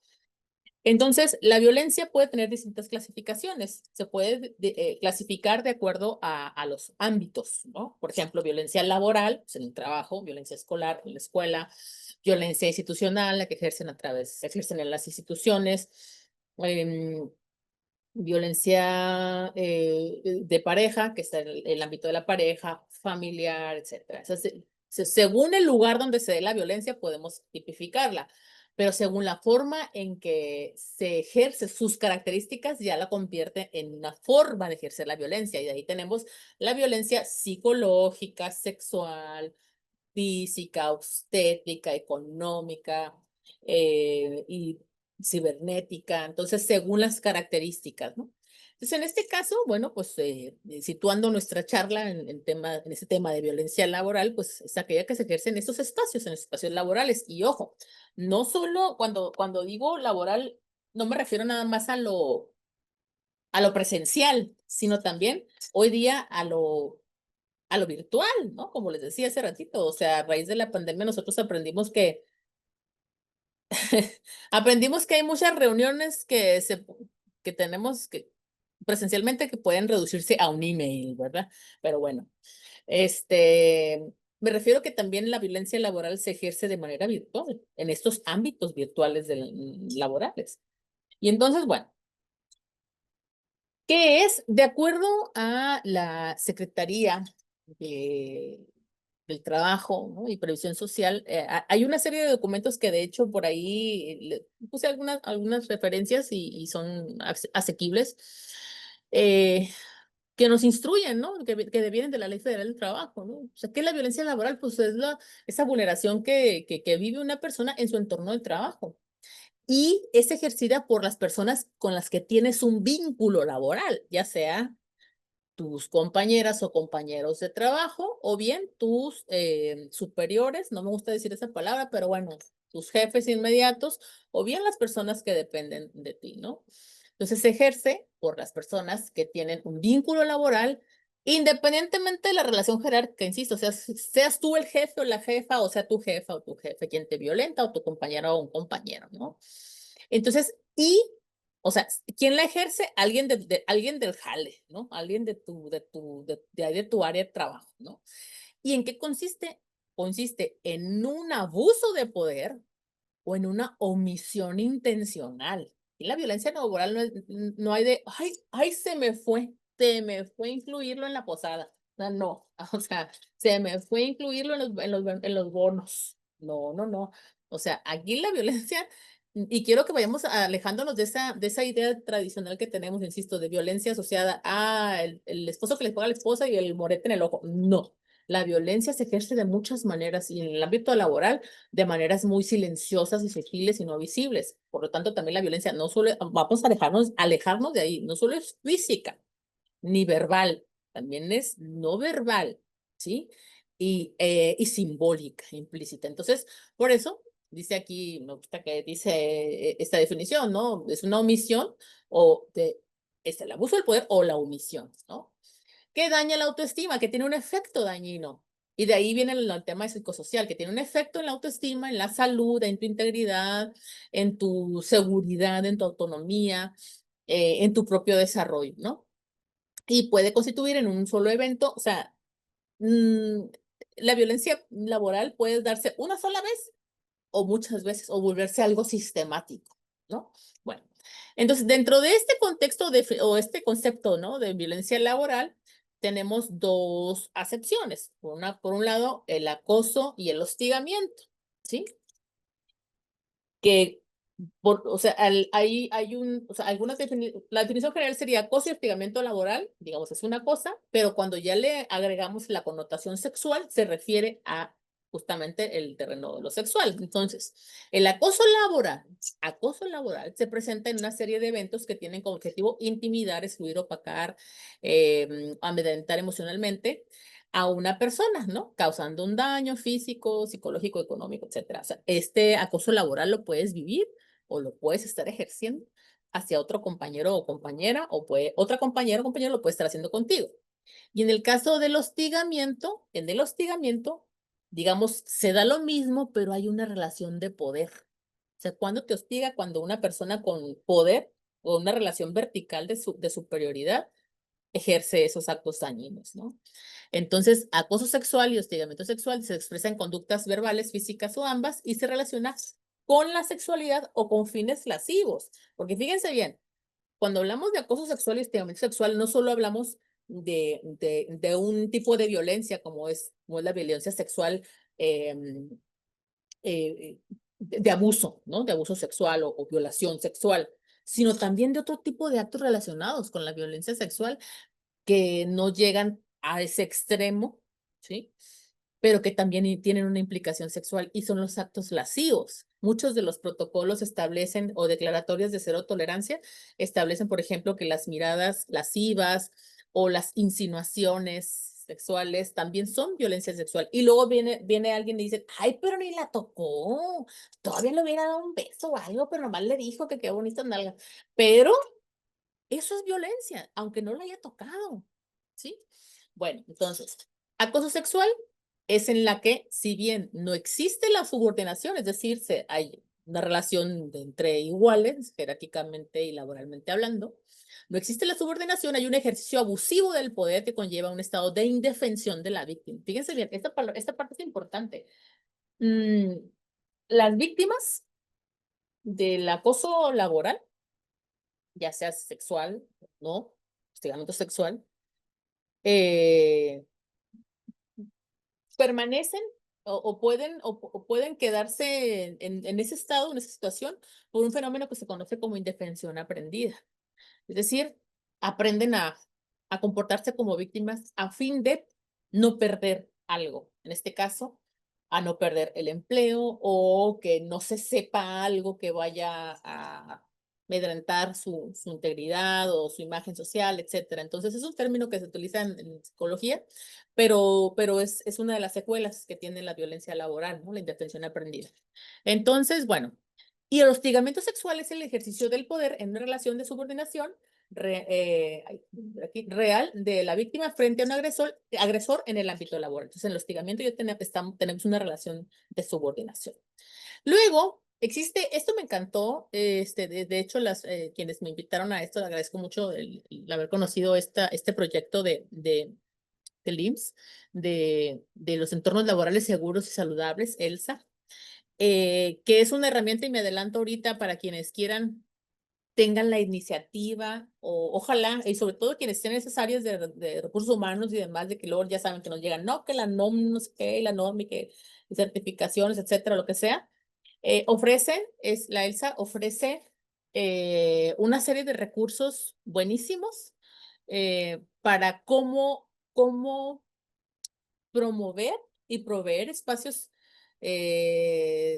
S2: Entonces, la violencia puede tener distintas clasificaciones. Se puede clasificar de acuerdo a los ámbitos, ¿no? Por ejemplo, violencia laboral, pues en el trabajo, violencia escolar, en la escuela, violencia institucional, la que ejercen en las instituciones, em, violencia de pareja, que está en el ámbito de la pareja, familiar, etcétera. O sea, según el lugar donde se dé la violencia, podemos tipificarla, pero según la forma en que se ejerce sus características, ya la convierte en una forma de ejercer la violencia. Y de ahí tenemos la violencia psicológica, sexual, física, obstétrica, económica y cibernética. Entonces, según las características, ¿no? Entonces, en este caso, bueno, pues situando nuestra charla en ese tema de violencia laboral, pues es aquella que se ejerce en estos espacios laborales. Y ojo, no solo cuando digo laboral, no me refiero nada más a lo presencial, sino también hoy día a lo virtual, ¿no? Como les decía hace ratito, o sea, a raíz de la pandemia nosotros aprendimos que hay muchas reuniones que tenemos que presencialmente que pueden reducirse a un email, ¿verdad? Pero bueno, me refiero que también la violencia laboral se ejerce de manera virtual, en estos ámbitos virtuales laborales. Y entonces, bueno, ¿qué es? De acuerdo a la Secretaría de del Trabajo, ¿no? Y Previsión Social, hay una serie de documentos que de hecho por ahí puse algunas referencias y son asequibles, eh, que nos instruyen, ¿no? Que devienen de la Ley Federal del Trabajo, ¿no? O sea, ¿qué es la violencia laboral? Pues es esa vulneración que vive una persona en su entorno de trabajo y es ejercida por las personas con las que tienes un vínculo laboral, ya sea tus compañeras o compañeros de trabajo o bien tus superiores, no me gusta decir esa palabra, pero bueno, tus jefes inmediatos o bien las personas que dependen de ti, ¿no? Entonces se ejerce por las personas que tienen un vínculo laboral independientemente de la relación jerárquica, insisto, o sea, seas tú el jefe o la jefa, o sea tu jefa o tu jefe quien te violenta o tu compañera o un compañero, ¿no? Entonces, o sea, ¿quién la ejerce? Alguien del jale, ¿no? Alguien ahí de tu área de trabajo, ¿no? ¿Y en qué consiste? Consiste en un abuso de poder o en una omisión intencional. Y la violencia laboral no hay de, ay, se me fue incluirlo en la posada. No, o sea, se me fue incluirlo en los bonos. No, no, no. O sea, aquí la violencia, y quiero que vayamos alejándonos de esa idea tradicional que tenemos, insisto, de violencia asociada a el esposo que le pega a la esposa y el morete en el ojo. No, la violencia se ejerce de muchas maneras y en el ámbito laboral de maneras muy silenciosas y sutiles y no visibles. Por lo tanto, también la violencia no solo, vamos a alejarnos de ahí, no solo es física ni verbal, también es no verbal, ¿sí? Y simbólica, implícita. Entonces, por eso, dice aquí, me gusta que dice esta definición, ¿no? Es una omisión es el abuso del poder o la omisión, ¿no? Que daña la autoestima, que tiene un efecto dañino. Y de ahí viene el tema psicosocial, que tiene un efecto en la autoestima, en la salud, en tu integridad, en tu seguridad, en tu autonomía, en tu propio desarrollo, ¿no? Y puede constituir en un solo evento, o sea, mm, la violencia laboral puede darse una sola vez o muchas veces o volverse algo sistemático, ¿no? Bueno, entonces dentro de este contexto o este concepto, ¿no? De violencia laboral, tenemos dos acepciones. Por un lado, el acoso y el hostigamiento, ¿sí? Que o sea, o sea, la definición general sería acoso y hostigamiento laboral, digamos, es una cosa, pero cuando ya le agregamos la connotación sexual, se refiere a justamente el terreno de lo sexual. Entonces, el acoso laboral se presenta en una serie de eventos que tienen como objetivo intimidar, excluir, opacar, amedrentar emocionalmente a una persona, ¿no? Causando un daño físico, psicológico, económico, etcétera. O sea, este acoso laboral lo puedes vivir o lo puedes estar ejerciendo hacia otro compañero o compañera, o otra compañera o compañero lo puede estar haciendo contigo. Y en el caso del hostigamiento, digamos, se da lo mismo, pero hay una relación de poder. O sea, cuando te hostiga, cuando una persona con poder o una relación vertical de superioridad ejerce esos actos dañinos, ¿no? Entonces, acoso sexual y hostigamiento sexual se expresa en conductas verbales, físicas o ambas y se relaciona con la sexualidad o con fines lascivos. Porque fíjense bien, cuando hablamos de acoso sexual y hostigamiento sexual, no solo hablamos de un tipo de violencia como es la violencia sexual eh, de abuso, ¿no? De abuso sexual o violación sexual, sino también de otro tipo de actos relacionados con la violencia sexual que no llegan a ese extremo, ¿sí? Pero que también tienen una implicación sexual y son los actos lascivos. Muchos de los protocolos establecen o declaratorias de cero tolerancia establecen, por ejemplo, que las miradas lascivas o las insinuaciones sexuales también son violencia sexual. Y luego viene alguien y dice, ay, pero ni la tocó, todavía le hubiera dado un beso o algo, pero nomás le dijo que qué bonita nalga. Pero eso es violencia, aunque no lo haya tocado, ¿sí? Bueno, entonces, acoso sexual es en la que, si bien no existe la subordinación, es decir, hay una relación entre iguales, jerárquicamente y laboralmente hablando, no existe la subordinación, hay un ejercicio abusivo del poder que conlleva un estado de indefensión de la víctima. Fíjense bien, esta parte es importante. Mm, las víctimas del acoso laboral, ya sea sexual, no, hostigamiento sexual, eh, permanecen o pueden quedarse en ese estado, en esa situación, por un fenómeno que se conoce como indefensión aprendida. Es decir, aprenden a comportarse como víctimas a fin de no perder algo. En este caso, a no perder el empleo o que no se sepa algo que vaya a amedrentar su integridad o su imagen social, etcétera. Entonces, es un término que se utiliza en psicología, pero es una de las secuelas que tiene la violencia laboral, ¿no? La indefensión aprendida. Entonces, bueno, y el hostigamiento sexual es el ejercicio del poder en una relación de subordinación real de la víctima frente a un agresor en el ámbito laboral. Entonces, en el hostigamiento tenemos una relación de subordinación. Luego, esto me encantó, de hecho, quienes me invitaron a esto, agradezco mucho el haber conocido este proyecto del IMSS, de los entornos laborales seguros y saludables, ELSA, que es una herramienta y me adelanto ahorita para quienes quieran tengan la iniciativa o ojalá, y sobre todo quienes estén en esas áreas de recursos humanos y demás, de que luego ya saben que nos llegan, no, que la NOM, no sé qué, la NOM y que certificaciones, etcétera, lo que sea, la ELSA ofrece una serie de recursos buenísimos para cómo promover y proveer espacios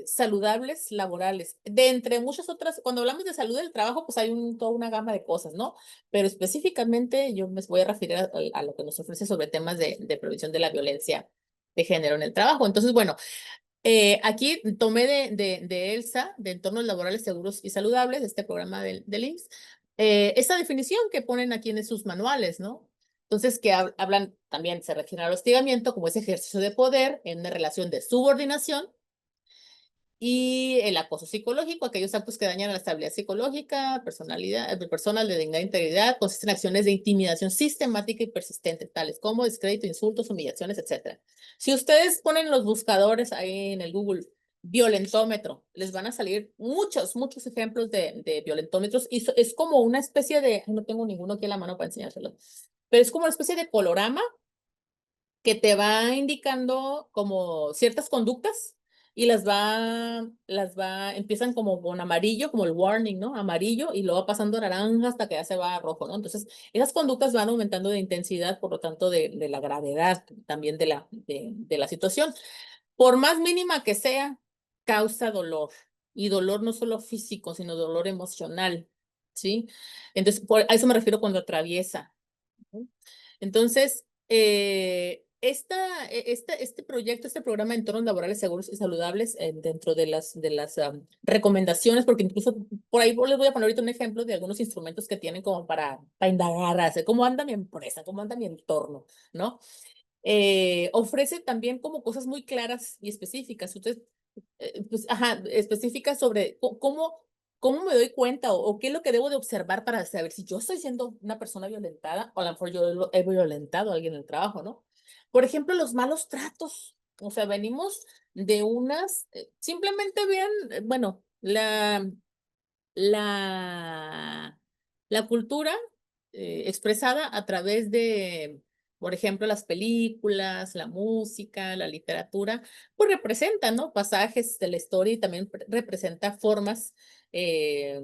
S2: saludables laborales. De entre muchas otras, cuando hablamos de salud del trabajo, pues hay toda una gama de cosas, ¿no? Pero específicamente yo me voy a referir a lo que nos ofrece sobre temas de prevención de la violencia de género en el trabajo. Entonces, bueno, aquí tomé de ELSA, de Entornos Laborales Seguros y Saludables, este programa del IMSS, esta definición que ponen aquí en sus manuales, ¿no? Entonces, que hablan también, se refiere al hostigamiento como ese ejercicio de poder en una relación de subordinación y el acoso psicológico, aquellos actos que dañan la estabilidad psicológica, personalidad, personal de dignidad e integridad, consisten en acciones de intimidación sistemática y persistente, tales como descrédito, insultos, humillaciones, etcétera. Si ustedes ponen los buscadores ahí en el Google, violentómetro, les van a salir muchos ejemplos de violentómetros y es como una especie de, no tengo ninguno aquí en la mano para enseñárselo, pero es como una especie de colorama que te va indicando como ciertas conductas y empiezan como con amarillo, como el warning, ¿no? Amarillo y luego va pasando a naranja hasta que ya se va a rojo, ¿no? Entonces, esas conductas van aumentando de intensidad, por lo tanto, de la gravedad también de la situación. Por más mínima que sea, causa dolor. Y dolor no solo físico, sino dolor emocional, ¿sí? Entonces, a eso me refiero cuando atraviesa. ¿No? Entonces, este proyecto, este programa de entornos laborales seguros y saludables, dentro de las recomendaciones, porque incluso por ahí les voy a poner ahorita un ejemplo de algunos instrumentos que tienen como para indagar, hacer cómo anda mi empresa, cómo anda mi entorno, ¿no? Ofrece también como cosas muy claras y específicas. Usted, pues, ajá, específicas sobre cómo me doy cuenta o qué es lo que debo de observar para saber si yo estoy siendo una persona violentada o a lo mejor yo he violentado a alguien en el trabajo, ¿no? Por ejemplo, los malos tratos. O sea, venimos de simplemente vean, bueno, la, la cultura expresada a través de, por ejemplo, las películas, la música, la literatura, pues representa, ¿no? Pasajes de la historia y también representa formas eh,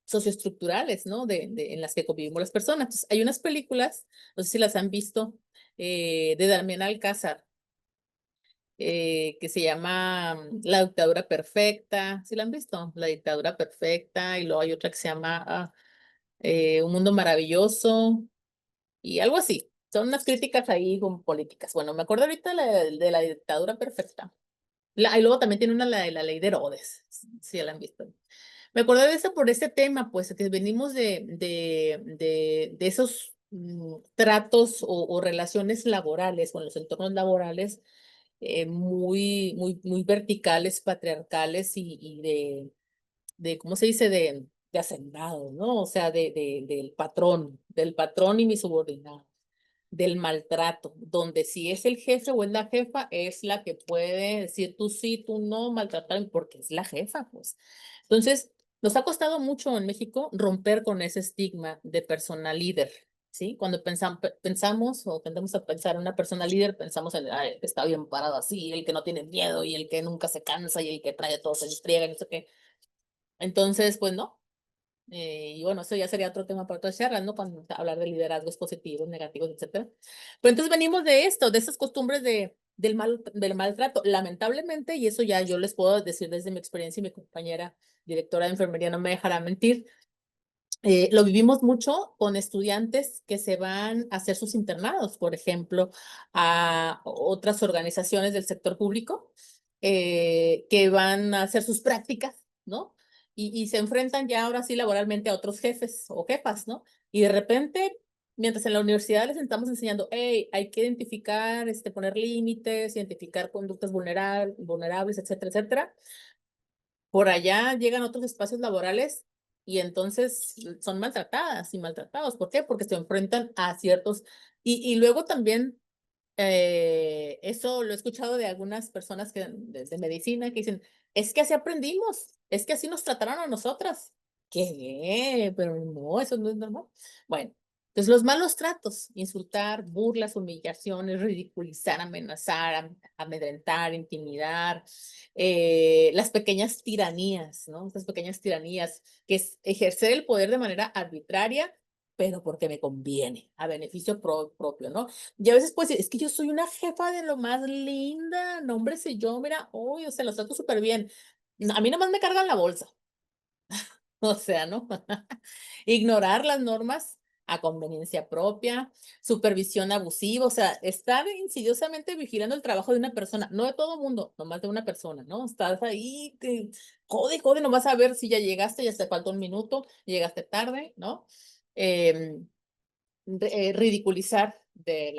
S2: socioestructurales, ¿no? En las que convivimos las personas. Entonces, hay unas películas, no sé si las han visto, de Damián Alcázar, que se llama La dictadura perfecta. ¿Sí la han visto? La dictadura perfecta. Y luego hay otra que se llama Un mundo maravilloso y algo así. Son unas críticas ahí con políticas. Bueno, me acuerdo ahorita de la dictadura perfecta. Y luego también tiene una la de la ley de Herodes. Sí, la han visto. Me acuerdo de eso por este tema, pues que venimos de esos tratos o relaciones laborales con los entornos laborales muy verticales, patriarcales y ¿cómo se dice? De hacendado, ¿no? O sea, del patrón y mi subordinado, del maltrato, donde si es el jefe o es la jefa, es la que puede decir tú sí, tú no, maltratar, porque es la jefa, pues. Entonces, nos ha costado mucho en México romper con ese estigma de persona líder. ¿Sí? Cuando pensamos o tendemos a pensar en una persona líder, pensamos en "Ay, el que está bien parado así, el que no tiene miedo y el que nunca se cansa y el que trae todo, se distriega, y no sé qué". Entonces, pues no. Y bueno, eso ya sería otro tema para otra charla, ¿no? Cuando hablar de liderazgos positivos, negativos, etcétera. Pero entonces venimos de esto, de esas costumbres del maltrato. Lamentablemente, y eso ya yo les puedo decir desde mi experiencia y mi compañera directora de enfermería no me dejará mentir, lo vivimos mucho con estudiantes que se van a hacer sus internados, por ejemplo, a otras organizaciones del sector público que van a hacer sus prácticas, ¿no? Y se enfrentan ya ahora sí laboralmente a otros jefes o jefas, ¿no? Y de repente, mientras en la universidad les estamos enseñando, hey, hay que identificar, poner límites, identificar conductas vulnerables, etcétera, etcétera, por allá llegan otros espacios laborales y entonces son maltratadas y maltratados. ¿Por qué? Porque se enfrentan a ciertos... Y luego también, eso lo he escuchado de algunas personas de medicina que dicen, es que así aprendimos, es que así nos trataron a nosotras. ¿Qué? Pero no, eso no es normal. Bueno, entonces los malos tratos, insultar, burlas, humillaciones, ridiculizar, amenazar, amedrentar, intimidar, las pequeñas tiranías, ¿no? Estas pequeñas tiranías, que es ejercer el poder de manera arbitraria, pero porque me conviene, a beneficio propio, ¿no? Y a veces pues es que yo soy una jefa de lo más linda, no hombre, si yo, mira, uy, o sea, los trato súper bien. No, a mí nada más me cargan la bolsa, o sea, ¿no? Ignorar las normas a conveniencia propia, supervisión abusiva, o sea, estar insidiosamente vigilando el trabajo de una persona, no de todo mundo, nomás de una persona, ¿no? Estás ahí, jode, no vas a ver si ya llegaste, ya te faltó un minuto, llegaste tarde, ¿no? Em, ridiculizar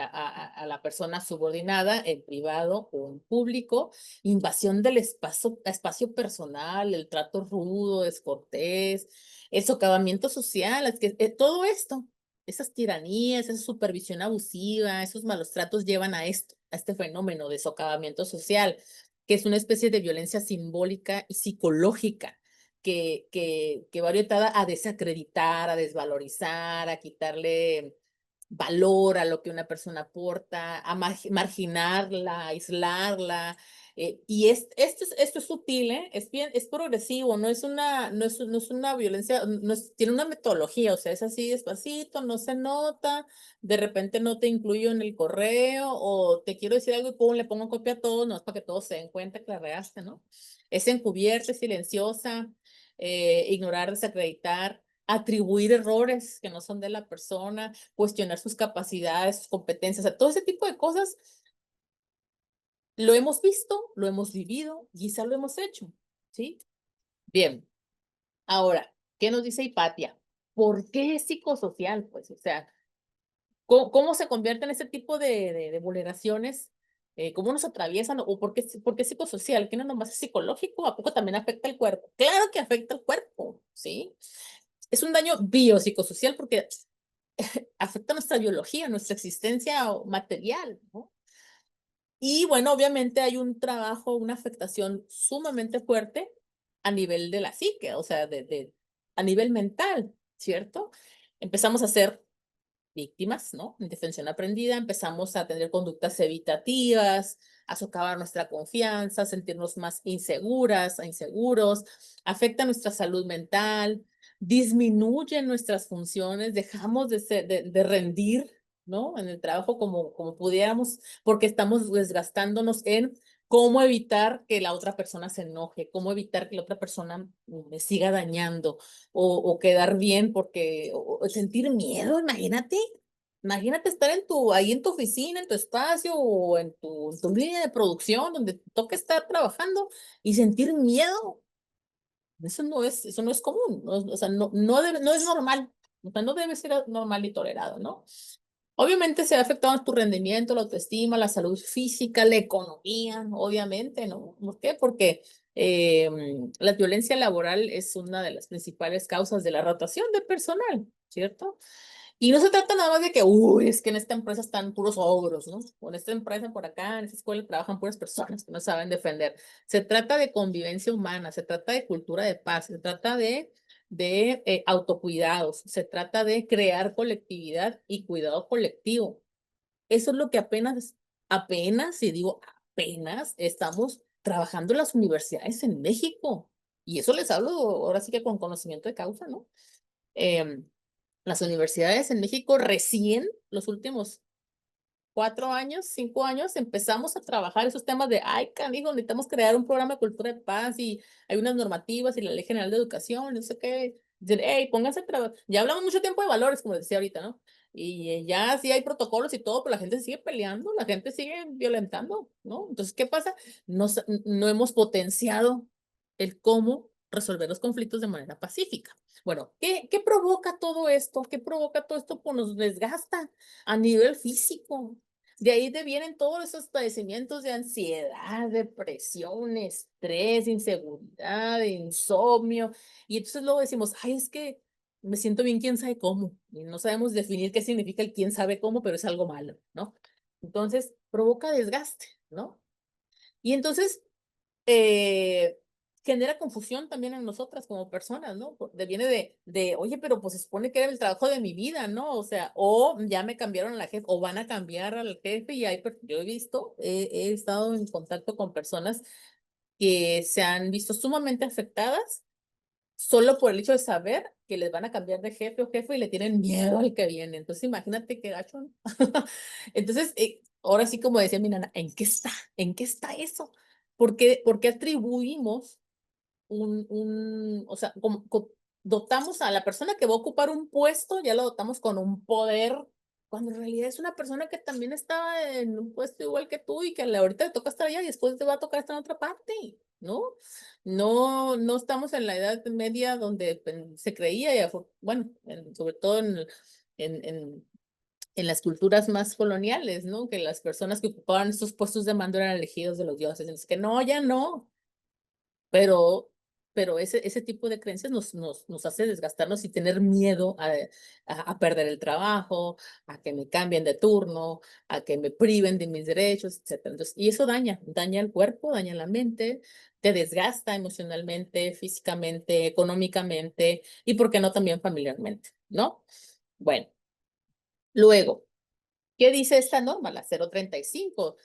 S2: a la persona subordinada en privado o en público, invasión del espacio personal, el trato rudo, descortés, el socavamiento social, es que todo esto, esas tiranías, esa supervisión abusiva, esos malos tratos llevan a esto, a este fenómeno de socavamiento social, que es una especie de violencia simbólica y psicológica que va orientada a desacreditar, a desvalorizar, a quitarle valor a lo que una persona aporta, a marginarla, aislarla. Y esto es sutil, ¿eh? Es bien, es progresivo, no es una violencia, tiene una metodología, o sea, es así despacito, no se nota, de repente no te incluyo en el correo, o te quiero decir algo y pum, le pongo copia a todos, no es para que todos se den cuenta que la regaste, ¿no? Es encubierta, es silenciosa, ignorar, desacreditar, atribuir errores que no son de la persona, cuestionar sus capacidades, sus competencias, o sea, todo ese tipo de cosas lo hemos visto, lo hemos vivido, quizá lo hemos hecho, ¿sí? Bien, ahora, ¿qué nos dice Hipatia? ¿Por qué es psicosocial? Pues, o sea, ¿cómo se convierte en ese tipo de vulneraciones? ¿Cómo nos atraviesan? ¿O por qué es psicosocial? ¿Que no nomás es psicológico? ¿A poco también afecta el cuerpo? Claro que afecta el cuerpo, ¿sí? Es un daño biopsicosocial porque afecta nuestra biología, nuestra existencia material, ¿no? Y bueno, obviamente hay un trabajo, una afectación sumamente fuerte a nivel de la psique, o sea, a nivel mental, ¿cierto? Empezamos a ser víctimas, ¿no? En defensión aprendida, empezamos a tener conductas evitativas, a socavar nuestra confianza, a sentirnos más inseguras, inseguros, afecta nuestra salud mental, disminuye nuestras funciones, dejamos de rendir, ¿no? En el trabajo como pudiéramos, porque estamos desgastándonos en cómo evitar que la otra persona se enoje, cómo evitar que la otra persona me siga dañando o quedar bien porque o sentir miedo, imagínate. Imagínate estar ahí en tu oficina, en tu espacio o en tu línea de producción donde te toca estar trabajando y sentir miedo. Eso no es común, ¿no? O sea, no es normal, o sea, no debe ser normal y tolerado, ¿no? Obviamente se ha afectado tu rendimiento, la autoestima, la salud física, la economía, obviamente, ¿no? ¿Por qué? Porque la violencia laboral es una de las principales causas de la rotación de personal, ¿cierto? Y no se trata nada más de que, uy, es que en esta empresa están puros ogros, ¿no? O en esta empresa por acá, en esta escuela trabajan puras personas que no saben defender. Se trata de convivencia humana, se trata de cultura de paz, se trata de autocuidados, se trata de crear colectividad y cuidado colectivo. Eso es lo que apenas, y digo apenas, estamos trabajando en las universidades en México. Y eso les hablo ahora sí que con conocimiento de causa, ¿no? Em, las universidades en México recién, los últimos 4 años, 5 años, empezamos a trabajar esos temas de, ay, canijo, necesitamos crear un programa de cultura de paz y hay unas normativas y la Ley General de Educación, no sé qué. Dicen, hey, pónganse a trabajar. Ya hablamos mucho tiempo de valores, como decía ahorita, ¿no? Y ya sí hay protocolos y todo, pero la gente sigue peleando, la gente sigue violentando, ¿no? Entonces, ¿qué pasa? No hemos potenciado el cómo resolver los conflictos de manera pacífica. Bueno, ¿qué provoca todo esto? ¿Qué provoca todo esto? Pues nos desgasta a nivel físico. De ahí vienen todos esos padecimientos de ansiedad, depresión, estrés, inseguridad, insomnio. Y entonces luego decimos, ay, es que me siento bien, quién sabe cómo. Y no sabemos definir qué significa el quién sabe cómo, pero es algo malo, ¿no? Entonces provoca desgaste, ¿no? Y entonces eh, genera confusión también en nosotras como personas, ¿no? Viene oye, pero pues se supone que era el trabajo de mi vida, ¿no? O sea, o ya me cambiaron a la jefe, o van a cambiar al jefe, y yo he visto, he estado en contacto con personas que se han visto sumamente afectadas solo por el hecho de saber que les van a cambiar de jefe o jefe y le tienen miedo al que viene. Entonces, imagínate qué gacho, ¿no? Entonces, ahora sí, como decía mi nana, ¿en qué está? ¿En qué está eso? Por qué atribuimos o sea, dotamos a la persona que va a ocupar un puesto, ya lo dotamos con un poder, cuando en realidad es una persona que también estaba en un puesto igual que tú y que ahorita le toca estar allá y después te va a tocar estar en otra parte, ¿no? No estamos en la Edad Media donde se creía, y bueno, sobre todo en en las culturas más coloniales, ¿no? Que las personas que ocupaban estos puestos de mando eran elegidos de los dioses. Es que no, ya no. Pero, pero ese tipo de creencias nos hace desgastarnos y tener miedo a perder el trabajo, a que me cambien de turno, a que me priven de mis derechos, etcétera. Entonces, y eso daña el cuerpo, daña la mente, te desgasta emocionalmente, físicamente, económicamente y, ¿por qué no, también familiarmente, ¿no? Bueno, luego, ¿qué dice esta norma? La 035.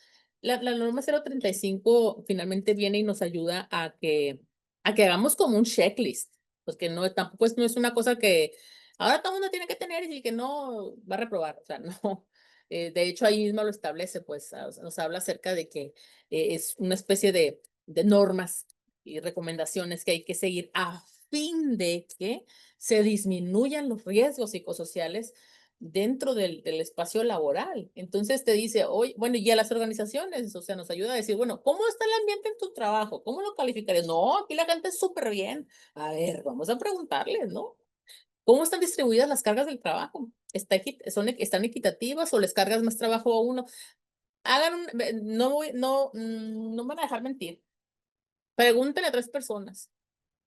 S2: La norma 035 finalmente viene y nos ayuda a que hagamos como un checklist, porque no, tampoco no es una cosa que ahora todo el mundo tiene que tener y que no va a reprobar, o sea, no. De hecho, ahí mismo lo establece, pues nos habla acerca de que es una especie de normas y recomendaciones que hay que seguir a fin de que se disminuyan los riesgos psicosociales dentro del espacio laboral. Entonces te dice, oye, bueno, y a las organizaciones, o sea, nos ayuda a decir, bueno, ¿cómo está el ambiente en tu trabajo? ¿Cómo lo calificarías? No, aquí la gente es súper bien. A ver, vamos a preguntarles, ¿no? ¿Cómo están distribuidas las cargas del trabajo? ¿Están equitativas o les cargas más trabajo a uno? No me van a dejar mentir. Pregúntenle a 3 personas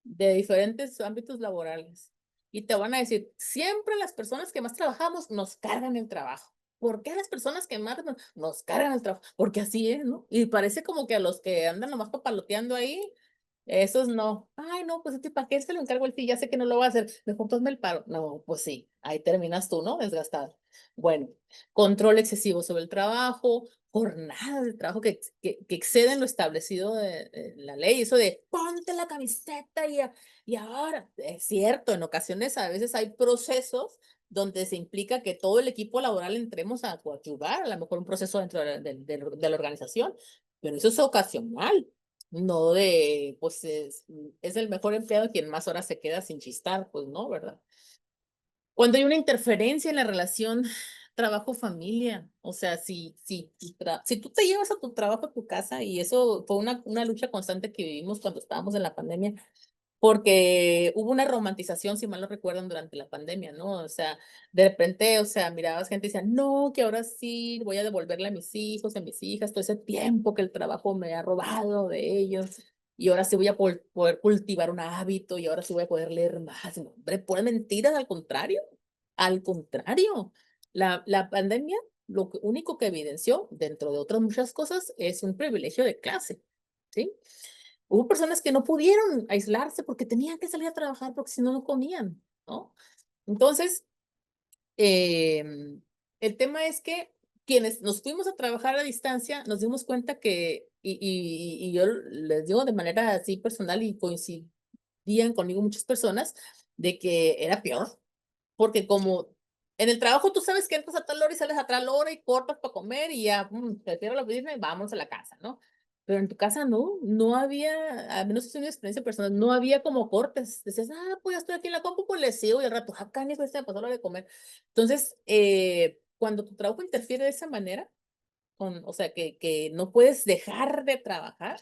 S2: de diferentes ámbitos laborales y te van a decir, siempre las personas que más trabajamos nos cargan el trabajo. ¿Por qué las personas que más nos cargan el trabajo? Porque así es, ¿no? Y parece como que a los que andan nomás papaloteando ahí, esos no. Ay, no, pues ¿para qué se lo encargo el sí? Ya sé que no lo va a hacer. Mejor ponme el paro. No, pues sí, ahí terminas tú, ¿no? Desgastado. Bueno, control excesivo sobre el trabajo, jornadas de trabajo que exceden lo establecido de la ley. Eso de ponte la camiseta y ahora, es cierto, en ocasiones a veces hay procesos donde se implica que todo el equipo laboral entremos a coadyuvar, a lo mejor un proceso dentro de la organización, pero eso es ocasional. No pues es el mejor empleado quien más horas se queda sin chistar, pues no, ¿verdad? Cuando hay una interferencia en la relación trabajo-familia, o sea, si tú te llevas a tu trabajo a tu casa, y eso fue una lucha constante que vivimos cuando estábamos en la pandemia, porque hubo una romantización, si mal no recuerdan, durante la pandemia, ¿no? O sea, de repente, o sea, mirabas gente y decía, no, que ahora sí voy a devolverle a mis hijos, a mis hijas, todo ese tiempo que el trabajo me ha robado de ellos, y ahora sí voy a poder cultivar un hábito, y ahora sí voy a poder leer más. No, hombre, pura mentiras, al contrario, al contrario. La pandemia, único que evidenció, dentro de otras muchas cosas, es un privilegio de clase, ¿sí? Hubo personas que no pudieron aislarse porque tenían que salir a trabajar porque si no, no comían, ¿no? Entonces, el tema es que quienes nos fuimos a trabajar a distancia nos dimos cuenta que, y yo les digo de manera así personal y coincidían conmigo muchas personas, de que era peor, porque como en el trabajo tú sabes que entras a tal hora y sales a tal hora y cortas para comer y ya, te cierro la oficina y vamos a la casa, ¿no? Pero en tu casa no había, al menos es una experiencia personal, no había como cortes. Decías, pues ya estoy aquí en la compu, pues le sigo y al rato, acá ni se me pasó la hora de comer. Entonces, cuando tu trabajo interfiere de esa manera, o sea, que no puedes dejar de trabajar,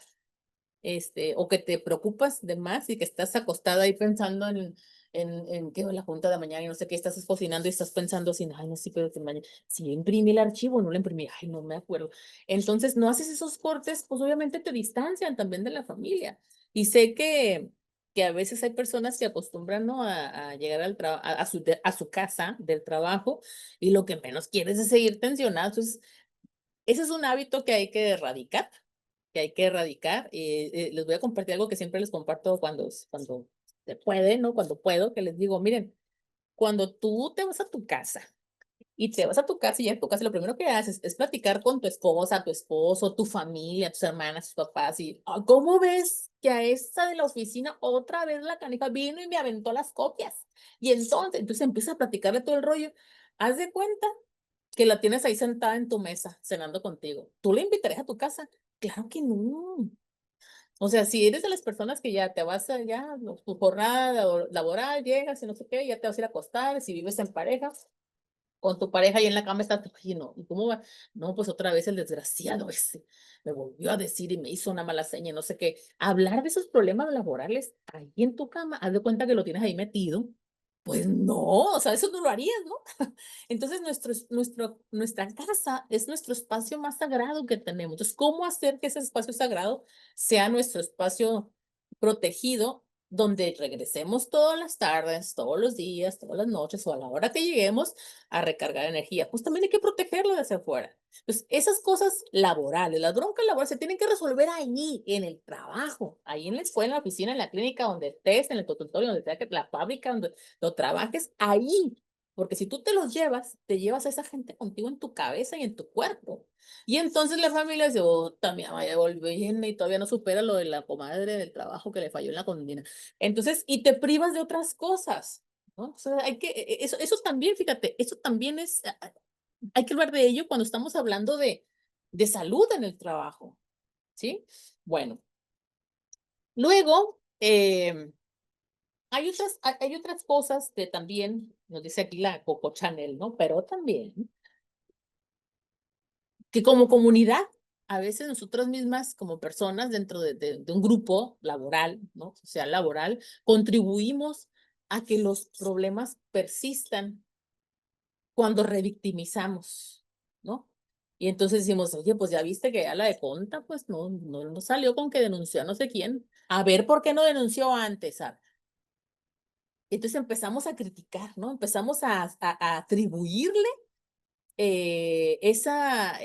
S2: o que te preocupas de más y que estás acostada ahí pensando en qué la junta de mañana y no sé qué, estás cocinando y estás pensando así, ay, no sé, pero que mañana, si yo imprimí el archivo, no lo imprimí, ay, no me acuerdo. Entonces, no haces esos cortes, pues obviamente te distancian también de la familia. Y sé que a veces hay personas que acostumbran, ¿no? a llegar a su casa del trabajo y lo que menos quieres es seguir tensionado. Entonces, ese es un hábito que hay que erradicar, que hay que erradicar. Les voy a compartir algo que siempre les comparto cuando se puede, ¿no? Cuando puedo, que les digo, miren, cuando tú te vas a tu casa y te vas a tu casa y ya en tu casa lo primero que haces es platicar con tu esposa, tu esposo, tu familia, tus hermanas, tus papás y, ¿cómo ves que a esa de la oficina otra vez la canija vino y me aventó las copias? Y entonces empieza a platicarle todo el rollo. Haz de cuenta que la tienes ahí sentada en tu mesa, cenando contigo. ¿Tú la invitarías a tu casa? Claro que no. O sea, si eres de las personas que ya te vas a, ya, no, tu jornada laboral, llegas y no sé qué, ya te vas a ir a acostar, si vives en pareja, con tu pareja ahí en la cama está, oye, no, ¿y cómo va? No, pues otra vez el desgraciado ese me volvió a decir y me hizo una mala seña, no sé qué. Hablar de esos problemas laborales ahí en tu cama, haz de cuenta que lo tienes ahí metido, Pues no, o sea, eso no lo harías, ¿no? Entonces, nuestra casa es nuestro espacio más sagrado que tenemos. Entonces, ¿cómo hacer que ese espacio sagrado sea nuestro espacio protegido, donde regresemos todas las tardes, todos los días, todas las noches o a la hora que lleguemos a recargar energía? Pues también hay que protegerlo desde afuera. Pues esas cosas laborales, las broncas laborales se tienen que resolver ahí, en el trabajo, ahí en la escuela, en la oficina, en la clínica, donde estés, en el consultorio, donde sea que la fábrica, donde lo trabajes ahí, porque si tú te los llevas, te llevas a esa gente contigo en tu cabeza y en tu cuerpo. Y entonces la familia dice, oh, mi mamá ya volvió y todavía no supera lo de la comadre del trabajo que le falló en la condena. Entonces, y te privas de otras cosas, ¿no? O sea, eso también, fíjate, eso también es, hay que hablar de ello cuando estamos hablando de salud en el trabajo, ¿sí? Bueno, luego, hay otras cosas que también nos dice aquí la Coco Chanel, ¿no? Pero también que como comunidad, a veces nosotras mismas, como personas dentro de un grupo laboral, ¿no? Social laboral, contribuimos a que los problemas persistan cuando revictimizamos, ¿no? Y entonces decimos, oye, pues ya viste que ya la de Conta, pues no salió con que denunció a no sé quién. A ver por qué no denunció antes, ¿sabes? Entonces empezamos a criticar, ¿no? Empezamos a atribuirle esa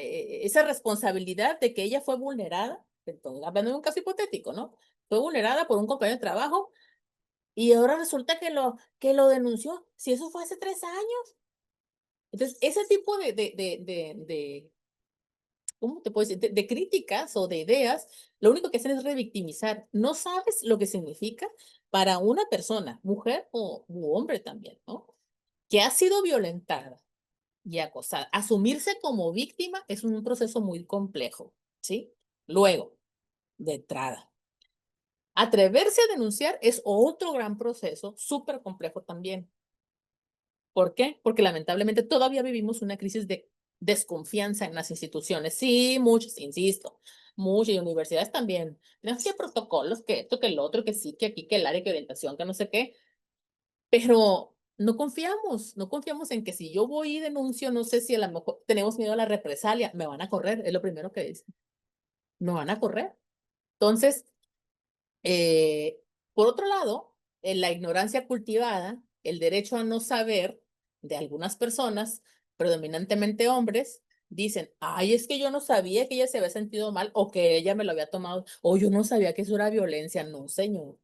S2: responsabilidad de que ella fue vulnerada, entonces, hablando de un caso hipotético, ¿no? Fue vulnerada por un compañero de trabajo y ahora resulta que lo denunció. Si eso fue hace 3 años. Entonces, ese tipo ¿cómo te puedo decir? De críticas o de ideas, lo único que hacen es revictimizar. No sabes lo que significa para una persona, mujer u hombre también, ¿no? Que ha sido violentada y acosada. Asumirse como víctima es un proceso muy complejo, ¿sí? Luego, de entrada, atreverse a denunciar es otro gran proceso, súper complejo también. ¿Por qué? Porque lamentablemente todavía vivimos una crisis de desconfianza en las instituciones. Sí, muchos, insisto, muchas y universidades también. Tenemos que protocolos, que esto, que el otro, que sí, que aquí, que el área, que orientación, que no sé qué, pero no confiamos en que si yo voy y denuncio, no sé si a lo mejor tenemos miedo a la represalia, me van a correr, es lo primero que dicen, me van a correr. Entonces, eh, por otro lado, en la ignorancia cultivada, el derecho a no saber de algunas personas, predominantemente hombres, dicen, ay, es que yo no sabía que ella se había sentido mal o que ella me lo había tomado, o yo no sabía que eso era violencia. No, señor.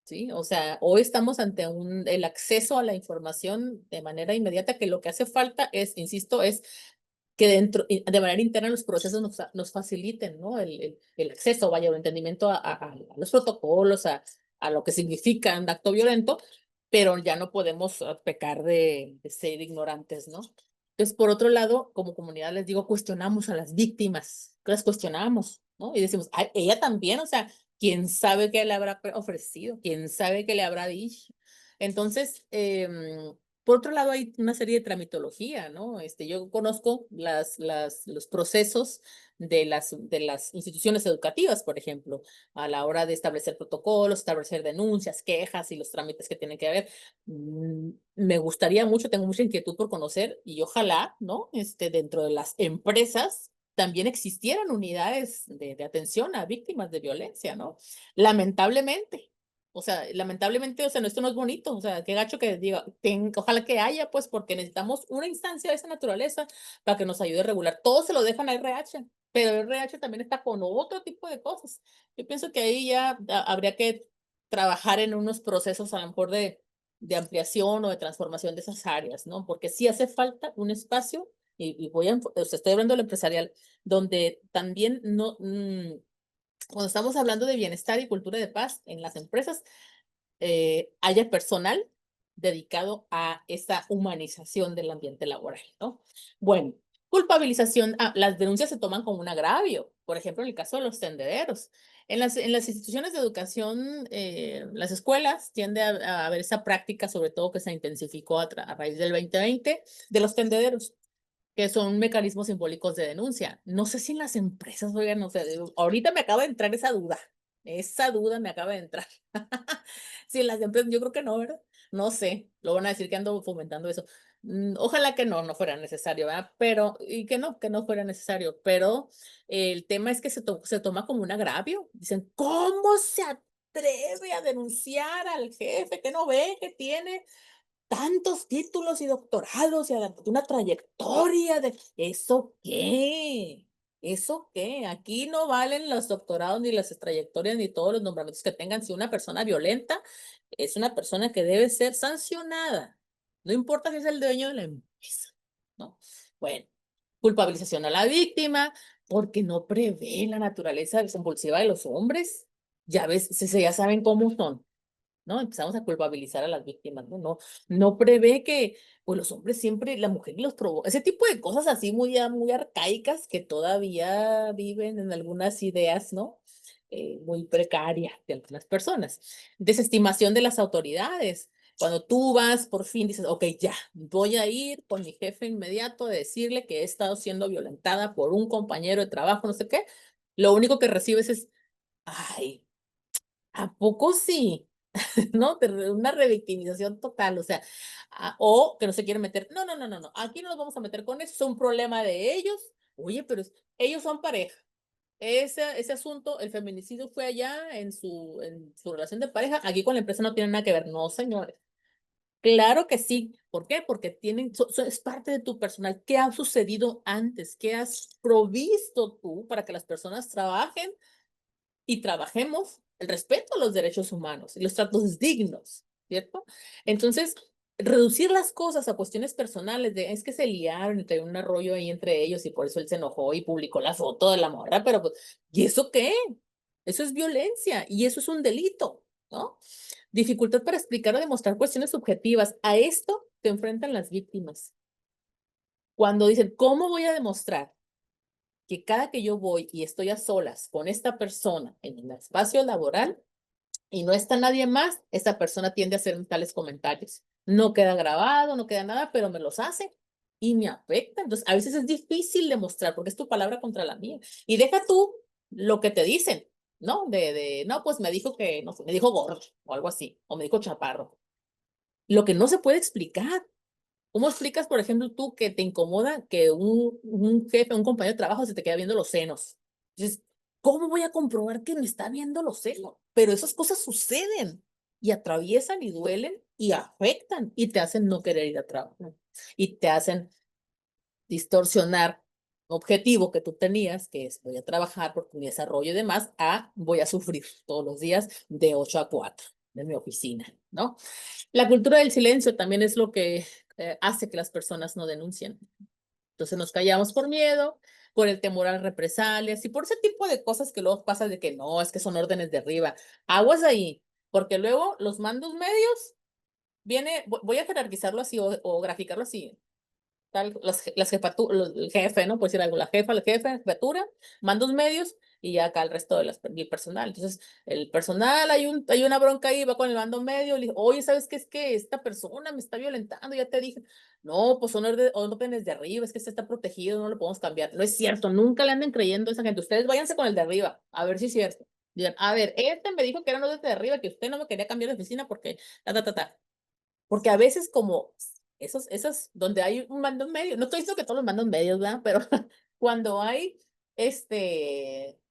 S2: ¿Sí? O sea, hoy estamos ante el acceso a la información de manera inmediata, que lo que hace falta es, insisto, es que de manera interna los procesos nos faciliten, ¿no? El acceso, vaya, el entendimiento a los protocolos, a lo que significa un acto violento, pero ya no podemos pecar de ser ignorantes, ¿no? Entonces, por otro lado, como comunidad, les digo, cuestionamos a las víctimas, las cuestionamos, ¿no? Y decimos, "Ay, ella también, o sea, quién sabe qué le habrá ofrecido, quién sabe qué le habrá dicho". Entonces, por otro lado, hay una serie de tramitología, ¿no? Yo conozco los procesos de las instituciones educativas, por ejemplo, a la hora de establecer protocolos, establecer denuncias, quejas y los trámites que tienen que haber. Me gustaría mucho, tengo mucha inquietud por conocer y ojalá, ¿no? Dentro de las empresas también existieran unidades de atención a víctimas de violencia, ¿no? Lamentablemente. O sea, lamentablemente, o sea, esto no es bonito, o sea, qué gacho que diga, ojalá que haya, pues, porque necesitamos una instancia de esa naturaleza para que nos ayude a regular. Todo se lo dejan a RH, pero RH también está con otro tipo de cosas. Yo pienso que ahí ya habría que trabajar en unos procesos a lo mejor de ampliación o de transformación de esas áreas, ¿no? Porque sí hace falta un espacio, y o sea, estoy hablando del empresarial, donde también no, cuando estamos hablando de bienestar y cultura de paz en las empresas, haya personal dedicado a esa humanización del ambiente laboral, ¿no? Bueno, culpabilización, las denuncias se toman como un agravio, por ejemplo, en el caso de los tendederos. En las instituciones de educación, las escuelas, tiende a haber esa práctica, sobre todo que se intensificó a raíz del 2020, de los tendederos, que son mecanismos simbólicos de denuncia. No sé si en las empresas, oigan, no sé, ahorita me acaba de entrar esa duda me acaba de entrar. Sí, en las empresas, yo creo que no, ¿verdad? No sé, lo van a decir que ando fomentando eso. Ojalá que no fuera necesario, ¿verdad? Pero, y que no fuera necesario, pero el tema es que se toma como un agravio. Dicen, ¿cómo se atreve a denunciar al jefe que no ve que tiene tantos títulos y doctorados y una trayectoria de ¿eso qué? ¿Eso qué? Aquí no valen los doctorados ni las trayectorias ni todos los nombramientos que tengan. Si una persona violenta es una persona que debe ser sancionada. No importa si es el dueño de la empresa, ¿no? Bueno, culpabilización a la víctima porque no prevé la naturaleza compulsiva de los hombres. Ya ves, ya saben cómo son. ¿No? Empezamos a culpabilizar a las víctimas, ¿no? No prevé que, pues los hombres siempre, la mujer los provoca, ese tipo de cosas así muy arcaicas que todavía viven en algunas ideas, ¿no? Muy precarias de algunas personas. Desestimación de las autoridades. Cuando tú vas, por fin dices, ok, ya, voy a ir con mi jefe inmediato a decirle que he estado siendo violentada por un compañero de trabajo, no sé qué, lo único que recibes es, ay, ¿a poco sí? ¿No? Una revictimización total, o sea, o que no se quieren meter, no, aquí no nos vamos a meter con eso, es un problema de ellos. Oye, pero ellos son pareja. Ese asunto, el feminicidio fue allá en su relación de pareja, aquí con la empresa no tiene nada que ver, no, señores. Claro que sí. ¿Por qué? Porque es parte de tu personal. ¿Qué ha sucedido antes? ¿Qué has provisto tú para que las personas trabajen y trabajemos el respeto a los derechos humanos y los tratos dignos, ¿cierto? Entonces, reducir las cosas a cuestiones personales de es que se liaron y traía un arroyo ahí entre ellos y por eso él se enojó y publicó la foto de la morra, pero pues, ¿y eso qué? Eso es violencia y eso es un delito, ¿no? Dificultad para explicar o demostrar cuestiones subjetivas. A esto te enfrentan las víctimas. Cuando dicen, ¿cómo voy a demostrar que cada que yo voy y estoy a solas con esta persona en el espacio laboral y no está nadie más, esta persona tiende a hacer tales comentarios? No queda grabado, no queda nada, pero me los hace y me afecta. Entonces, a veces es difícil demostrar porque es tu palabra contra la mía. Y deja tú lo que te dicen, ¿no? No, pues me dijo que, no sé, me dijo gordo o algo así, o me dijo chaparro. Lo que no se puede explicar. ¿Cómo explicas, por ejemplo, tú que te incomoda que un jefe, un compañero de trabajo se te queda viendo los senos? Dices, ¿cómo voy a comprobar que me está viendo los senos? Pero esas cosas suceden y atraviesan y duelen y afectan y te hacen no querer ir a trabajar y te hacen distorsionar objetivo que tú tenías, que es voy a trabajar porque mi desarrollo y demás, a voy a sufrir todos los días de 8 a 4 en mi oficina, ¿no? La cultura del silencio también es lo que hace que las personas no denuncien. Entonces nos callamos por miedo, por el temor a represalias y por ese tipo de cosas que luego pasa de que no, es que son órdenes de arriba. Aguas ahí, porque luego los mandos medios voy a jerarquizarlo así o graficarlo así, tal, las jefaturas, el jefe, ¿no? Por decir algo, la jefa, el jefe, jefatura, mandos medios y ya acá el resto del personal. Entonces, el personal, hay una bronca ahí, va con el mando medio, le dice, oye, ¿sabes qué? Es que esta persona me está violentando, ya te dije. No, pues son órdenes de arriba, es que este está protegido, no lo podemos cambiar. No es cierto, nunca le anden creyendo a esa gente. Ustedes váyanse con el de arriba, a ver si es cierto. Digan, a ver, este me dijo que eran los de arriba, que usted no me quería cambiar de oficina porque, ta. Porque a veces como donde hay un mando en medio, no estoy diciendo que todos los mandos medios, ¿verdad? Pero cuando hay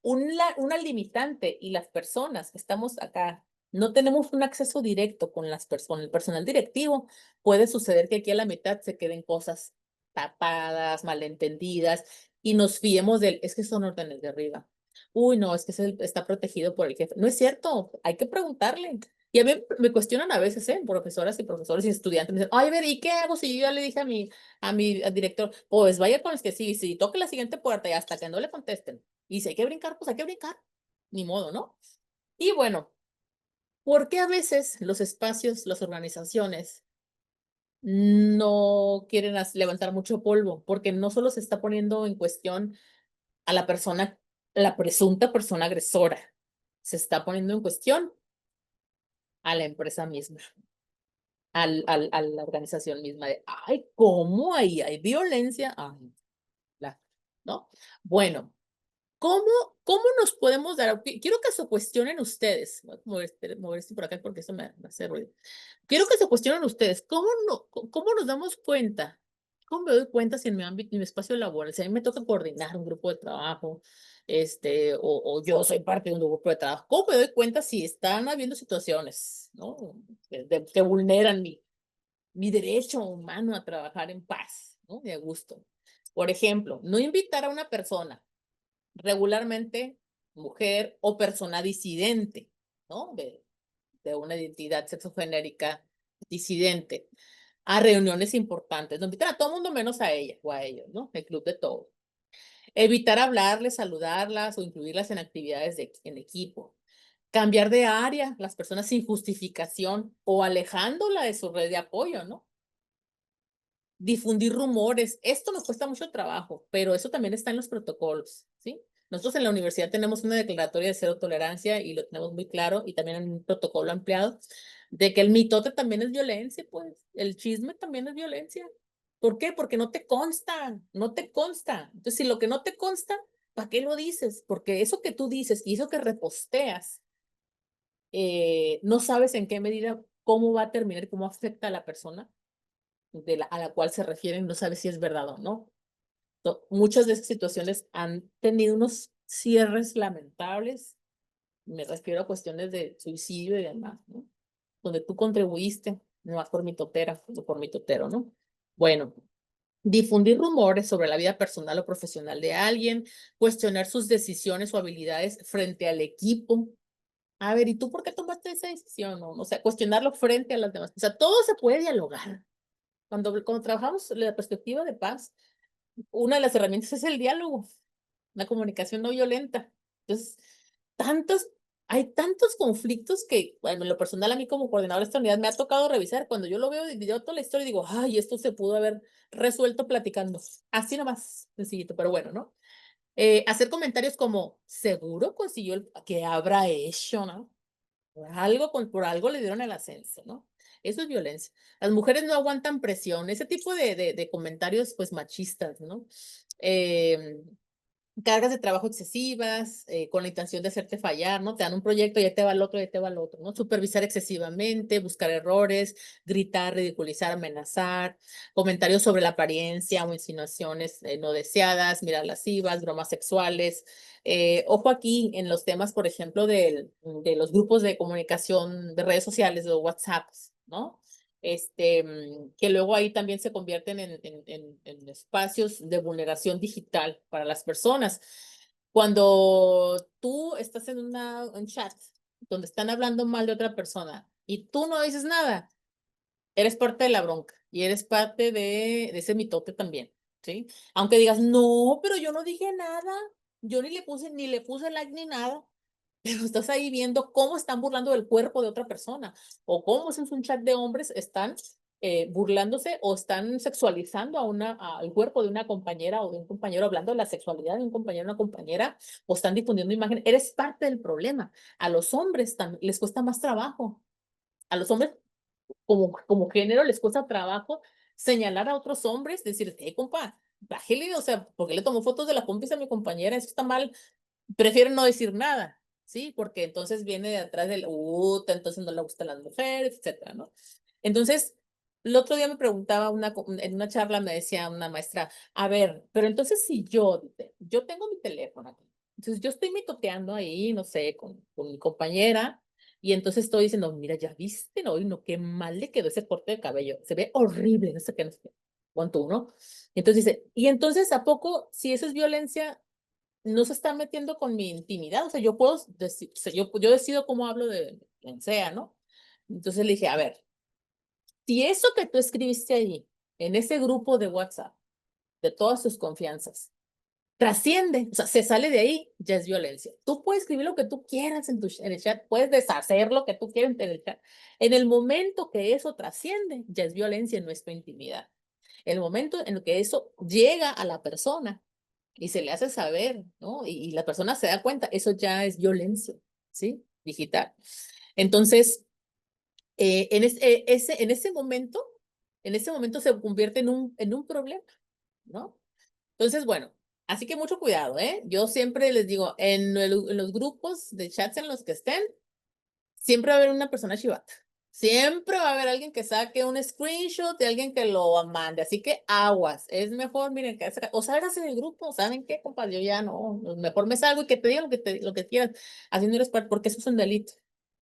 S2: una limitante y las personas que estamos acá no tenemos un acceso directo con con el personal directivo, puede suceder que aquí a la mitad se queden cosas tapadas, malentendidas y nos fiemos es que son órdenes de arriba. Uy, no, es que está protegido por el jefe. No es cierto, hay que preguntarle. Y a mí me cuestionan a veces, profesoras y profesores y estudiantes, me dicen, ay, a ver, ¿y qué hago si yo ya le dije al director, pues vaya con los que sí, toque la siguiente puerta y hasta que no le contesten? Y si hay que brincar, pues hay que brincar. Ni modo, ¿no? Y bueno, ¿por qué a veces los espacios, las organizaciones no quieren levantar mucho polvo? Porque no solo se está poniendo en cuestión a la persona, la presunta persona agresora, se está poniendo en cuestión a la empresa misma. A la organización misma de, ay, ¿cómo ahí hay violencia? Ay, ¿no? Bueno, ¿Cómo, cómo nos podemos dar? Quiero que se cuestionen ustedes. Voy a mover esto por acá porque eso me hace ruido. Quiero que se cuestionen ustedes. ¿Cómo, no, cómo nos damos cuenta? ¿Cómo me doy cuenta si en mi ámbito, en mi espacio laboral, si a mí me toca coordinar un grupo de trabajo, o yo soy parte de un grupo de trabajo? ¿Cómo me doy cuenta si están habiendo situaciones, ¿no? Que vulneran mi derecho humano a trabajar en paz, ¿no? Y a gusto. Por ejemplo, no invitar a una persona regularmente mujer o persona disidente, ¿no? De una identidad sexogenérica disidente, a reuniones importantes. No invitar a todo el mundo menos a ella o a ellos, ¿no? El club de todos. Evitar hablarles, saludarlas o incluirlas en actividades en equipo. Cambiar de área, las personas sin justificación o alejándola de su red de apoyo, ¿no? Difundir rumores. Esto nos cuesta mucho trabajo, pero eso también está en los protocolos, ¿sí? Nosotros en la universidad tenemos una declaratoria de cero tolerancia y lo tenemos muy claro y también en un protocolo ampliado de que el mitote también es violencia, pues el chisme también es violencia. ¿Por qué? Porque no te consta, no te consta. Entonces, si lo que no te consta, ¿para qué lo dices? Porque eso que tú dices y eso que reposteas, no sabes en qué medida, cómo va a terminar, cómo afecta a la persona a la cual se refieren, no sabe si es verdad o no. Muchas de esas situaciones han tenido unos cierres lamentables, me refiero a cuestiones de suicidio y demás, ¿no? Donde tú contribuiste, no más por mi totera o por mi totero, ¿no? Bueno, difundir rumores sobre la vida personal o profesional de alguien, cuestionar sus decisiones o habilidades frente al equipo. A ver, ¿y tú por qué tomaste esa decisión? O sea, cuestionarlo frente a las demás. O sea, todo se puede dialogar. Cuando trabajamos la perspectiva de paz, una de las herramientas es el diálogo, la comunicación no violenta. Entonces, tantos, hay tantos conflictos que, bueno, en lo personal a mí como coordinador de esta unidad me ha tocado revisar. Cuando yo lo veo, yo toda la historia digo, ay, esto se pudo haber resuelto platicando. Así nomás, sencillito, pero bueno, ¿no? Hacer comentarios como, seguro consiguió el que habrá hecho, ¿no? Por algo le dieron el ascenso, ¿no? Eso es violencia. Las mujeres no aguantan presión, ese tipo de comentarios, pues machistas, ¿no? Eh, Cargas de trabajo excesivas, con la intención de hacerte fallar, ¿no? Te dan un proyecto, ya te va el otro, ya te va el otro, ¿no? Supervisar excesivamente, buscar errores, gritar, ridiculizar, amenazar, comentarios sobre la apariencia o insinuaciones no deseadas, mirar lascivas, bromas sexuales. Ojo aquí en los temas, por ejemplo, de los grupos de comunicación de redes sociales o WhatsApp, ¿no? Que luego ahí también se convierten en espacios de vulneración digital para las personas. Cuando tú estás en un chat donde están hablando mal de otra persona y tú no dices nada, eres parte de la bronca y eres parte de ese mitote también, ¿sí? Aunque digas, no, pero yo no dije nada, yo ni le puse like ni nada, pero estás ahí viendo cómo están burlando del cuerpo de otra persona o cómo si es un chat de hombres están burlándose o están sexualizando al cuerpo de una compañera o de un compañero, hablando de la sexualidad de un compañero o una compañera, o están difundiendo imágenes. Eres parte del problema. A los hombres les cuesta más trabajo. A los hombres como género les cuesta trabajo señalar a otros hombres, decir, compa, bájele, o sea, ¿por qué le tomó fotos de la pompis a mi compañera? Eso está mal. Prefieren no decir nada, ¿sí? Porque entonces viene de atrás del, entonces no le gustan las mujeres, etcétera, ¿no? Entonces, el otro día me preguntaba, en una charla me decía una maestra, a ver, pero entonces si yo tengo mi teléfono aquí, entonces yo estoy mitoteando ahí, no sé, con mi compañera, y entonces estoy diciendo, mira, ya viste, no, no, qué mal le quedó ese corte de cabello, se ve horrible, no sé qué, no sé qué, pon tú, ¿no? Entonces dice, y entonces, ¿a poco, si eso es violencia, no se está metiendo con mi intimidad? O sea, yo puedo decir, o sea, yo decido cómo hablo de quien sea, ¿no? Entonces le dije, a ver, si eso que tú escribiste ahí, en ese grupo de WhatsApp, de todas tus confianzas, trasciende, o sea, se sale de ahí, ya es violencia. Tú puedes escribir lo que tú quieras en el chat, puedes deshacer lo que tú quieras en el chat. En el momento que eso trasciende, ya es violencia en nuestra intimidad. El momento en el que eso llega a la persona y se le hace saber, ¿no? Y la persona se da cuenta, eso ya es violencia, ¿sí? Digital. Entonces, en ese momento se convierte en un problema, ¿no? Entonces, bueno, Así que mucho cuidado, ¿eh? Yo siempre les digo, en los grupos de chats en los que estén, siempre va a haber una persona chivata. Siempre va a haber alguien que saque un screenshot de alguien que lo mande. Así que aguas. Es mejor, miren, o sálganse del grupo. ¿Saben qué, compadre? Yo ya no. Mejor me salgo y que te digan lo que quieras. Así no eres parte, porque eso es un delito.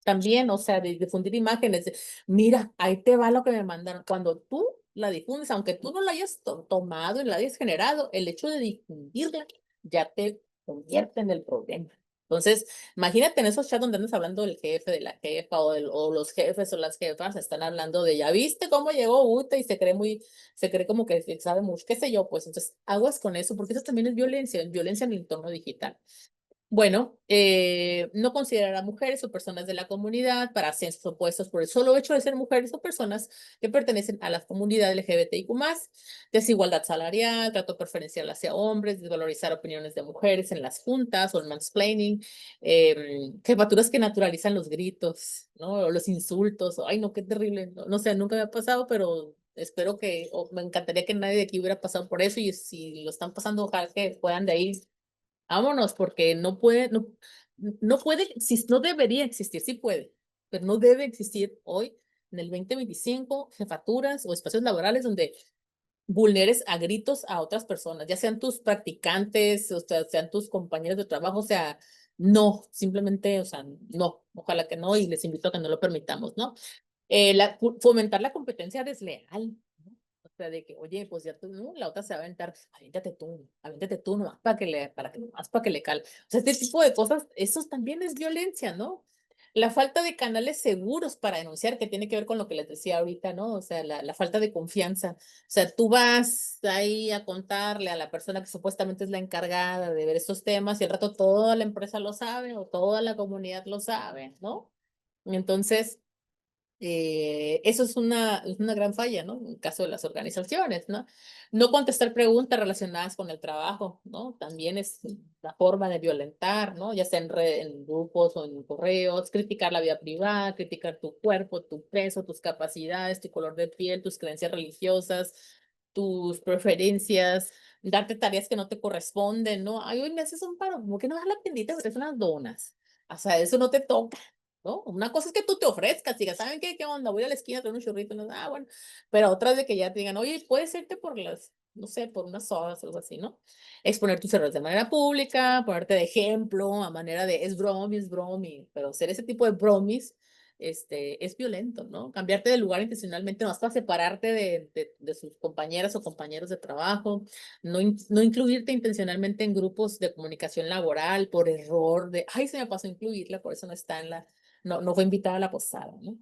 S2: También, o sea, de difundir imágenes. Mira, ahí te va lo que me mandaron. Cuando tú la difundes, aunque tú no la hayas tomado y la hayas generado, el hecho de difundirla ya te convierte en el problema. Entonces, imagínate en esos chats donde andas hablando del jefe, de la jefa, o los jefes o las jefas están hablando de, ya viste cómo llegó Uta y se cree como que sabe mucho, qué sé yo, pues entonces aguas con eso, porque eso también es violencia en el entorno digital. Bueno, no considerar a mujeres o personas de la comunidad para ascensos o puestos por el solo hecho de ser mujeres o personas que pertenecen a la comunidad LGBTIQ+, desigualdad salarial, trato preferencial hacia hombres, desvalorizar opiniones de mujeres en las juntas o el mansplaining, jefaturas que naturalizan los gritos, ¿no? O los insultos, ay no, qué terrible, no, no sé, nunca me ha pasado, pero espero que, o me encantaría que nadie de aquí hubiera pasado por eso y si lo están pasando, ojalá que puedan de ahí. Vámonos, porque no puede, no debería existir, sí puede, pero no debe existir hoy, en el 2025 jefaturas o espacios laborales donde vulneres a gritos a otras personas, ya sean tus practicantes, o sea, sean tus compañeros de trabajo, o sea, no, simplemente, o sea, no, ojalá que no, y les invito a que no lo permitamos, ¿no? Fomentar la competencia desleal, ¿no? O sea, de que, oye, pues ya tú, ¿no? La otra se va a aventar, aviéntate tú, nomás nomás para que le cal. O sea, este tipo de cosas, eso también es violencia, ¿no? La falta de canales seguros para denunciar, que tiene que ver con lo que les decía ahorita, ¿no? O sea, la falta de confianza. O sea, tú vas ahí a contarle a la persona que supuestamente es la encargada de ver estos temas y al rato toda la empresa lo sabe o toda la comunidad lo sabe, ¿no? Entonces, eso es una gran falla, ¿no? En el caso de las organizaciones, ¿no? No contestar preguntas relacionadas con el trabajo, ¿no? También es una forma de violentar, ¿no? Ya sea en grupos o en correos, criticar la vida privada, criticar tu cuerpo, tu peso, tus capacidades, tu color de piel, tus creencias religiosas, tus preferencias, darte tareas que no te corresponden, ¿no? Ay, hoy me haces un paro, como que no das la tiendita, pero es unas donas. O sea, eso no te toca, ¿no? Una cosa es que tú te ofrezcas, digas, ¿saben qué? ¿Qué onda? Voy a la esquina a traer un churrito. No, ah, bueno. Pero otra de que ya te digan, oye, puedes irte por no sé, por unas sodas o algo así, ¿no? Exponer tus errores de manera pública, ponerte de ejemplo, a manera de es bromi, pero ser ese tipo de bromis, es violento, ¿no? Cambiarte de lugar intencionalmente, no para separarte de sus compañeras o compañeros de trabajo, no incluirte intencionalmente en grupos de comunicación laboral por error de, ay, se me pasó incluirla, por eso no está en no fue invitada a la posada, ¿no?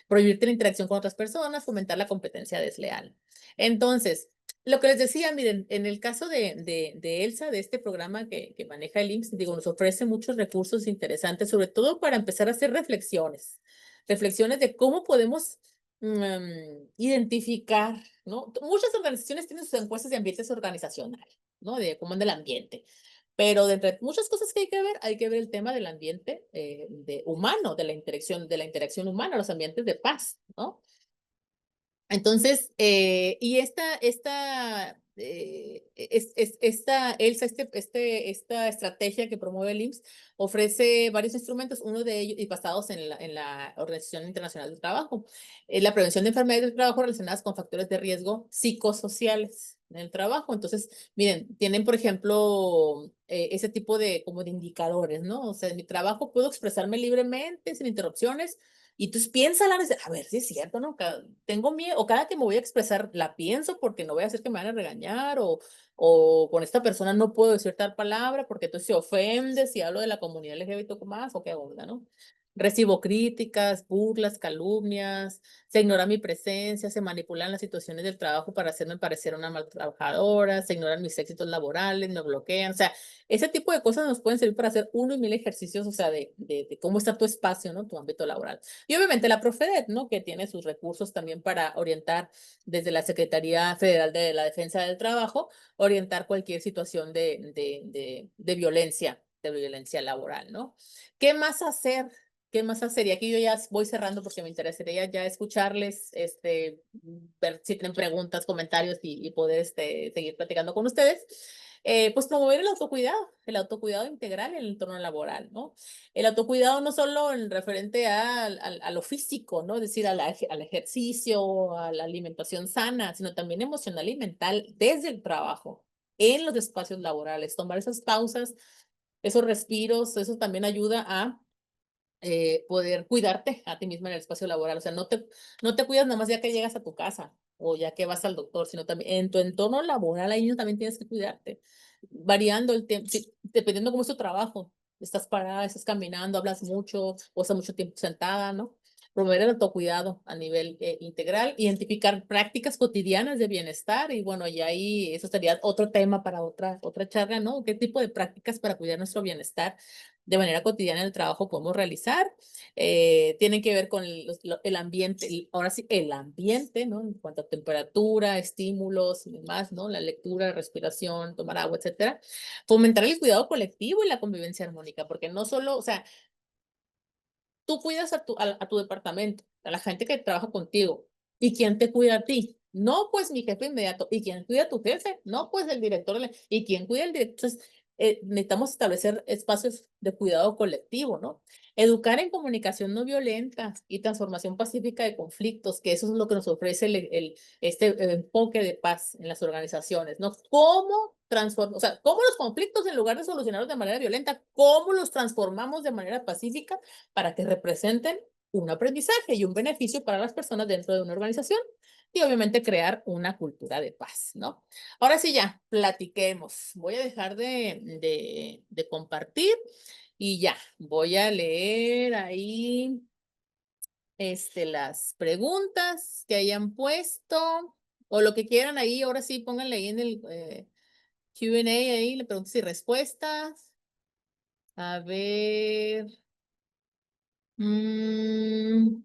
S2: Prohibirte la interacción con otras personas, fomentar la competencia desleal. Entonces, lo que les decía, miren, en el caso de Elsa, de este programa que maneja el IMSS, digo, nos ofrece muchos recursos interesantes, sobre todo para empezar a hacer reflexiones de cómo podemos identificar, ¿no? Muchas organizaciones tienen sus encuestas de ambientes organizacionales, ¿no? De cómo anda el ambiente. Pero de entre muchas cosas que hay que ver el tema del ambiente humano, de la interacción humana, los ambientes de paz, ¿no? Entonces, y Elsa, esta estrategia que promueve el IMSS ofrece varios instrumentos, uno de ellos, y basados en la Organización Internacional del Trabajo, la prevención de enfermedades del trabajo relacionadas con factores de riesgo psicosociales en el trabajo. Entonces, miren, tienen, por ejemplo, ese tipo de como de indicadores, ¿no? O sea, en mi trabajo puedo expresarme libremente, sin interrupciones, y entonces piénsala, a ver si es cierto, ¿no? Tengo miedo, o cada que me voy a expresar la pienso porque no voy a hacer que me van a regañar, o con esta persona no puedo decir tal palabra porque entonces se ofende si hablo de la comunidad LGBT más, o qué onda, ¿no? Recibo críticas, burlas, calumnias, se ignora mi presencia, se manipulan las situaciones del trabajo para hacerme parecer una mal trabajadora, se ignoran mis éxitos laborales, me bloquean, o sea, ese tipo de cosas nos pueden servir para hacer uno y mil ejercicios, o sea, de cómo está tu espacio, ¿no? Tu ámbito laboral. Y obviamente la Profedet, ¿no? Que tiene sus recursos también para orientar desde la Secretaría Federal de la Defensa del Trabajo, orientar cualquier situación de violencia laboral, ¿no? ¿Qué más hacer? ¿Qué más hacer? Y aquí yo ya voy cerrando porque me interesaría ya escucharles, ver si tienen preguntas, comentarios y poder seguir platicando con ustedes. Pues promover el autocuidado integral en el entorno laboral, ¿no? El autocuidado no solo en referente a lo físico, ¿no? Es decir, al ejercicio, a la alimentación sana, sino también emocional y mental desde el trabajo, en los espacios laborales. Tomar esas pausas, esos respiros, eso también ayuda a poder cuidarte a ti misma en el espacio laboral. O sea, no te cuidas nada más ya que llegas a tu casa o ya que vas al doctor, sino también en tu entorno laboral, ahí mismo también tienes que cuidarte, variando el tiempo, dependiendo cómo es tu trabajo. Estás parada, estás caminando, hablas mucho o estás mucho tiempo sentada, ¿no? Promover el autocuidado a nivel integral, identificar prácticas cotidianas de bienestar y bueno, y ahí eso sería otro tema para otra charla, ¿no? ¿Qué tipo de prácticas para cuidar nuestro bienestar de manera cotidiana en el trabajo podemos realizar? Tienen que ver con el ambiente, ahora sí, el ambiente, ¿no? En cuanto a temperatura, estímulos y demás, ¿no? La lectura, respiración, tomar agua, etcétera. Fomentar el cuidado colectivo y la convivencia armónica, porque no solo, o sea, tú cuidas a tu departamento, a la gente que trabaja contigo. ¿Y quién te cuida a ti? No, pues mi jefe inmediato. ¿Y quién cuida a tu jefe? No, pues el director. ¿Y quién cuida al director? Entonces, necesitamos establecer espacios de cuidado colectivo, ¿no? Educar en comunicación no violenta y transformación pacífica de conflictos, que eso es lo que nos ofrece este enfoque de paz en las organizaciones, ¿no? ¿Cómo transformar, o sea, cómo los conflictos en lugar de solucionarlos de manera violenta, cómo los transformamos de manera pacífica para que representen un aprendizaje y un beneficio para las personas dentro de una organización y obviamente crear una cultura de paz, ¿no? Ahora sí ya, platiquemos. Voy a dejar de compartir y ya, voy a leer ahí las preguntas que hayan puesto o lo que quieran ahí. Ahora sí, pónganle ahí en el Q&A ahí, le preguntas y respuestas. A ver. Mm,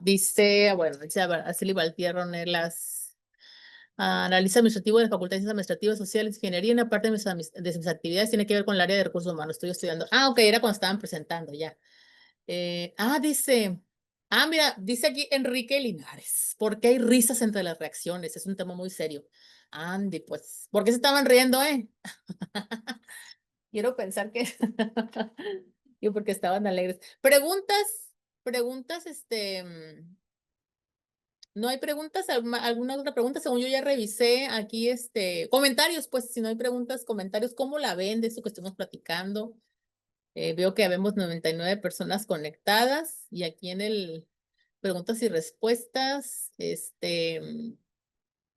S2: dice Araceli Valtierra Ornelas, analiza administrativo de la Facultad de Ciencias Administrativas, Sociales, Ingeniería, una parte de mis actividades tiene que ver con el área de recursos humanos, estoy estudiando. Ok, era cuando estaban presentando, ya. Dice, mira, dice aquí Enrique Linares, ¿por qué hay risas entre las reacciones? Es un tema muy serio. Andy, pues, ¿por qué se estaban riendo, eh? Quiero pensar que yo porque estaban alegres. Preguntas, no hay preguntas, alguna otra pregunta, según yo ya revisé aquí, comentarios, pues, si no hay preguntas, comentarios, ¿cómo la ven de eso que estamos platicando? Veo que habemos 99 personas conectadas y aquí en el preguntas y respuestas,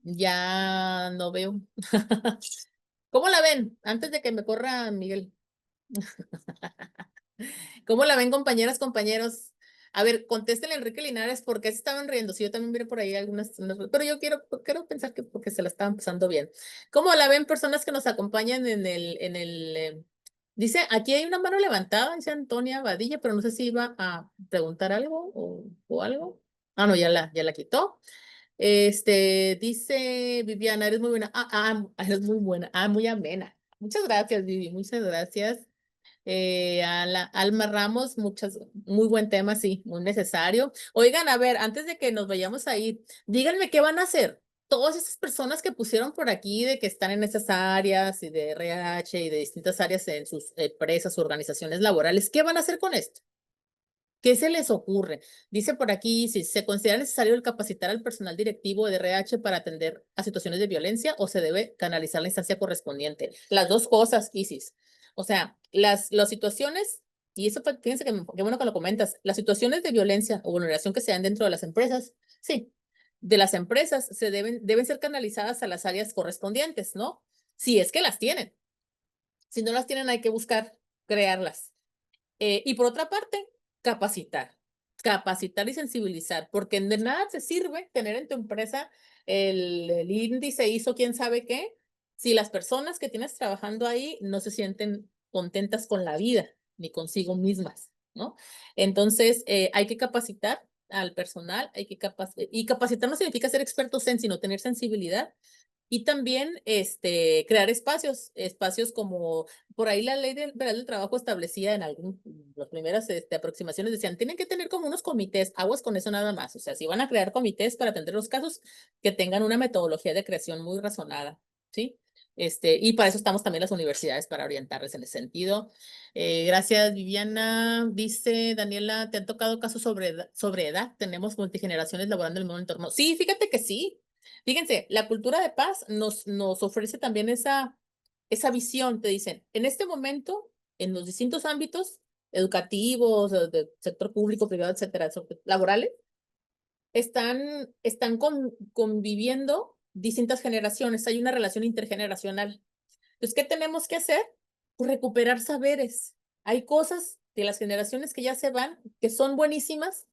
S2: ya no veo. ¿Cómo la ven? Antes de que me corra Miguel. ¿Cómo la ven, compañeras, compañeros? A ver, contéstenle a Enrique Linares por qué se estaban riendo. Si yo también miré por ahí pero yo quiero pensar que porque se la estaban pasando bien. ¿Cómo la ven personas que nos acompañan dice, aquí hay una mano levantada, dice Antonia Badilla, pero no sé si iba a preguntar algo o algo. No, ya la quitó. Dice Viviana, eres muy buena. Eres muy buena. Muy amena. Muchas gracias, Vivi, muchas gracias. A la Alma Ramos, muy buen tema, sí, muy necesario. Oigan, a ver, antes de que nos vayamos a ir, díganme qué van a hacer. Todas esas personas que pusieron por aquí de que están en esas áreas y de RH y de distintas áreas en sus empresas, organizaciones laborales, ¿qué van a hacer con esto? ¿Qué se les ocurre? Dice por aquí si se considera necesario el capacitar al personal directivo de RH para atender a situaciones de violencia o se debe canalizar la instancia correspondiente. Las dos cosas, Isis. O sea, las situaciones, y eso fíjense qué bueno que lo comentas, las situaciones de violencia o vulneración que se dan dentro de las empresas, sí, de las empresas deben ser canalizadas a las áreas correspondientes, ¿no? Si es que las tienen. Si no las tienen, hay que buscar crearlas. Y por otra parte, capacitar. Capacitar y sensibilizar, porque de nada te sirve tener en tu empresa el índice hizo quién sabe qué, si las personas que tienes trabajando ahí no se sienten contentas con la vida ni consigo mismas, ¿no? Entonces, hay que capacitar al personal, y capacitar no significa ser expertos en, sino tener sensibilidad Y también crear espacios como por ahí la ley federal del trabajo establecía en las primeras aproximaciones, decían, tienen que tener como unos comités, aguas con eso nada más. O sea, si van a crear comités para atender los casos, que tengan una metodología de creación muy razonada, ¿sí? Y para eso estamos también las universidades, para orientarles en ese sentido. Gracias, Viviana. Dice Daniela, ¿te han tocado casos sobre edad? Tenemos multigeneraciones laborando en el mismo entorno. Sí, fíjate que sí. Fíjense, la cultura de paz nos ofrece también esa visión. Te dicen, en este momento, en los distintos ámbitos educativos, del sector público, privado, etcétera, laborales, están conviviendo distintas generaciones. Hay una relación intergeneracional. Entonces, ¿qué tenemos que hacer? Pues recuperar saberes. Hay cosas de las generaciones que ya se van, que son buenísimas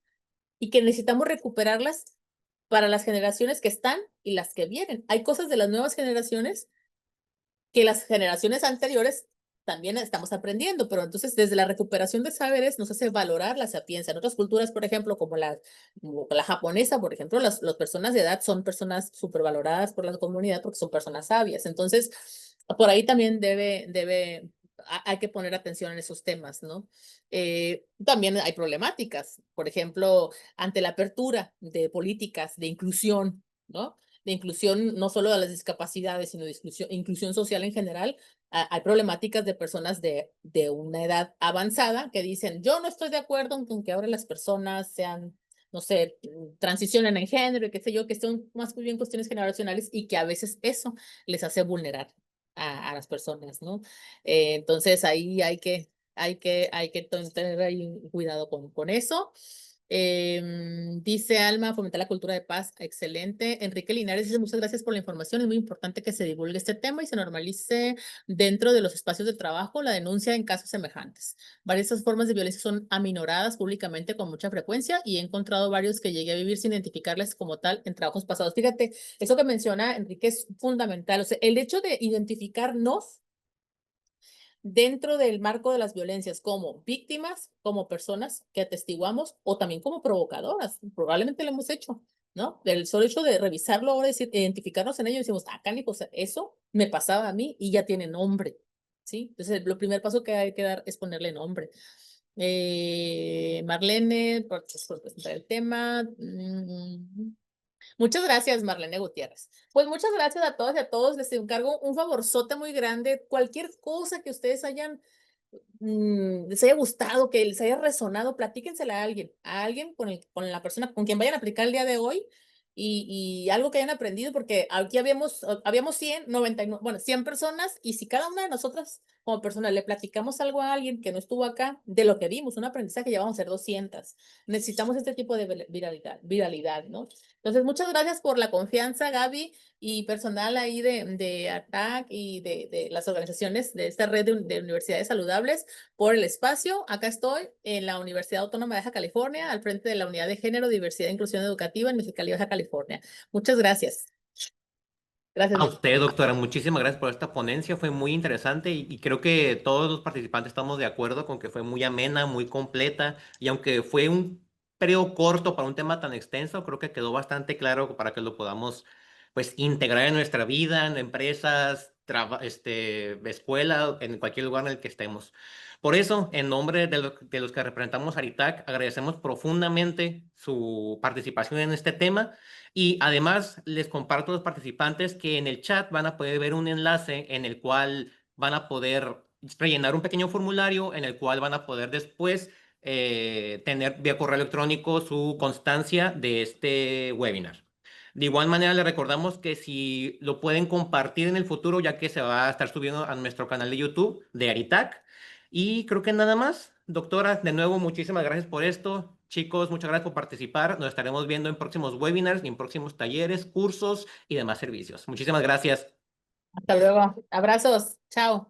S2: y que necesitamos recuperarlas para las generaciones que están y las que vienen. Hay cosas de las nuevas generaciones que las generaciones anteriores también estamos aprendiendo, pero entonces desde la recuperación de saberes nos hace valorar la sapiencia. En otras culturas, por ejemplo, como la japonesa, por ejemplo, las personas de edad son personas supervaloradas por la comunidad porque son personas sabias. Entonces, por ahí también hay que poner atención en esos temas, ¿no? También hay problemáticas, por ejemplo, ante la apertura de políticas de inclusión, ¿no? De inclusión no solo de las discapacidades, sino de inclusión social en general. Hay problemáticas de personas de una edad avanzada que dicen, yo no estoy de acuerdo con que ahora las personas sean, no sé, transicionen en género y qué sé yo, que son más bien cuestiones generacionales y que a veces eso les hace vulnerar a las personas, ¿no? Entonces ahí hay que tener ahí cuidado con eso. Dice Alma, fomentar la cultura de paz, excelente. Enrique Linares dice, muchas gracias por la información, es muy importante que se divulgue este tema y se normalice dentro de los espacios de trabajo la denuncia en casos semejantes. Varias formas de violencia son aminoradas públicamente con mucha frecuencia y he encontrado varios que llegué a vivir sin identificarles como tal en trabajos pasados. Fíjate, eso que menciona Enrique es fundamental, o sea, el hecho de identificarnos dentro del marco de las violencias como víctimas, como personas que atestiguamos o también como provocadoras. Probablemente lo hemos hecho, ¿no? El solo hecho de revisarlo ahora, decir, identificarnos en ello, decimos, ah, cánico, eso me pasaba a mí y ya tiene nombre, ¿sí? Entonces, el primer paso que hay que dar es ponerle nombre. Marlene, por presentar el tema. Muchas gracias, Marlene Gutiérrez. Pues muchas gracias a todas y a todos. Les encargo un favorzote muy grande. Cualquier cosa que ustedes les haya gustado, que les haya resonado, platíquensela a alguien con la persona con quien vayan a aplicar el día de hoy y algo que hayan aprendido, porque aquí habíamos 99, bueno, 100 personas y si cada una de nosotras como persona le platicamos algo a alguien que no estuvo acá, de lo que vimos, un aprendizaje, ya vamos a ser 200. Necesitamos este tipo de viralidad, ¿no? Entonces, muchas gracias por la confianza, Gaby, y personal ahí de ATAC y de las organizaciones de esta red de universidades saludables por el espacio. Acá estoy en la Universidad Autónoma de Baja California, al frente de la Unidad de Género, Diversidad e Inclusión Educativa en Mexicali, Baja California. Muchas gracias. Gracias,
S1: A
S2: Vicky.
S1: usted, doctora, muchísimas gracias por esta ponencia, fue muy interesante y creo que todos los participantes estamos de acuerdo con que fue muy amena, muy completa y aunque fue un periodo corto para un tema tan extenso, creo que quedó bastante claro para que lo podamos pues integrar en nuestra vida, en empresas, escuela, en cualquier lugar en el que estemos. Por eso, en nombre de los que representamos a Aritac, agradecemos profundamente su participación en este tema. Y además les comparto a los participantes que en el chat van a poder ver un enlace en el cual van a poder rellenar un pequeño formulario en el cual van a poder después tener vía correo electrónico su constancia de este webinar. De igual manera, les recordamos que si lo pueden compartir en el futuro, ya que se va a estar subiendo a nuestro canal de YouTube de Aritac. Y creo que nada más. Doctora, de nuevo, muchísimas gracias por esto. Chicos, muchas gracias por participar. Nos estaremos viendo en próximos webinars y en próximos talleres, cursos y demás servicios. Muchísimas gracias.
S2: Hasta luego. Abrazos. Chao.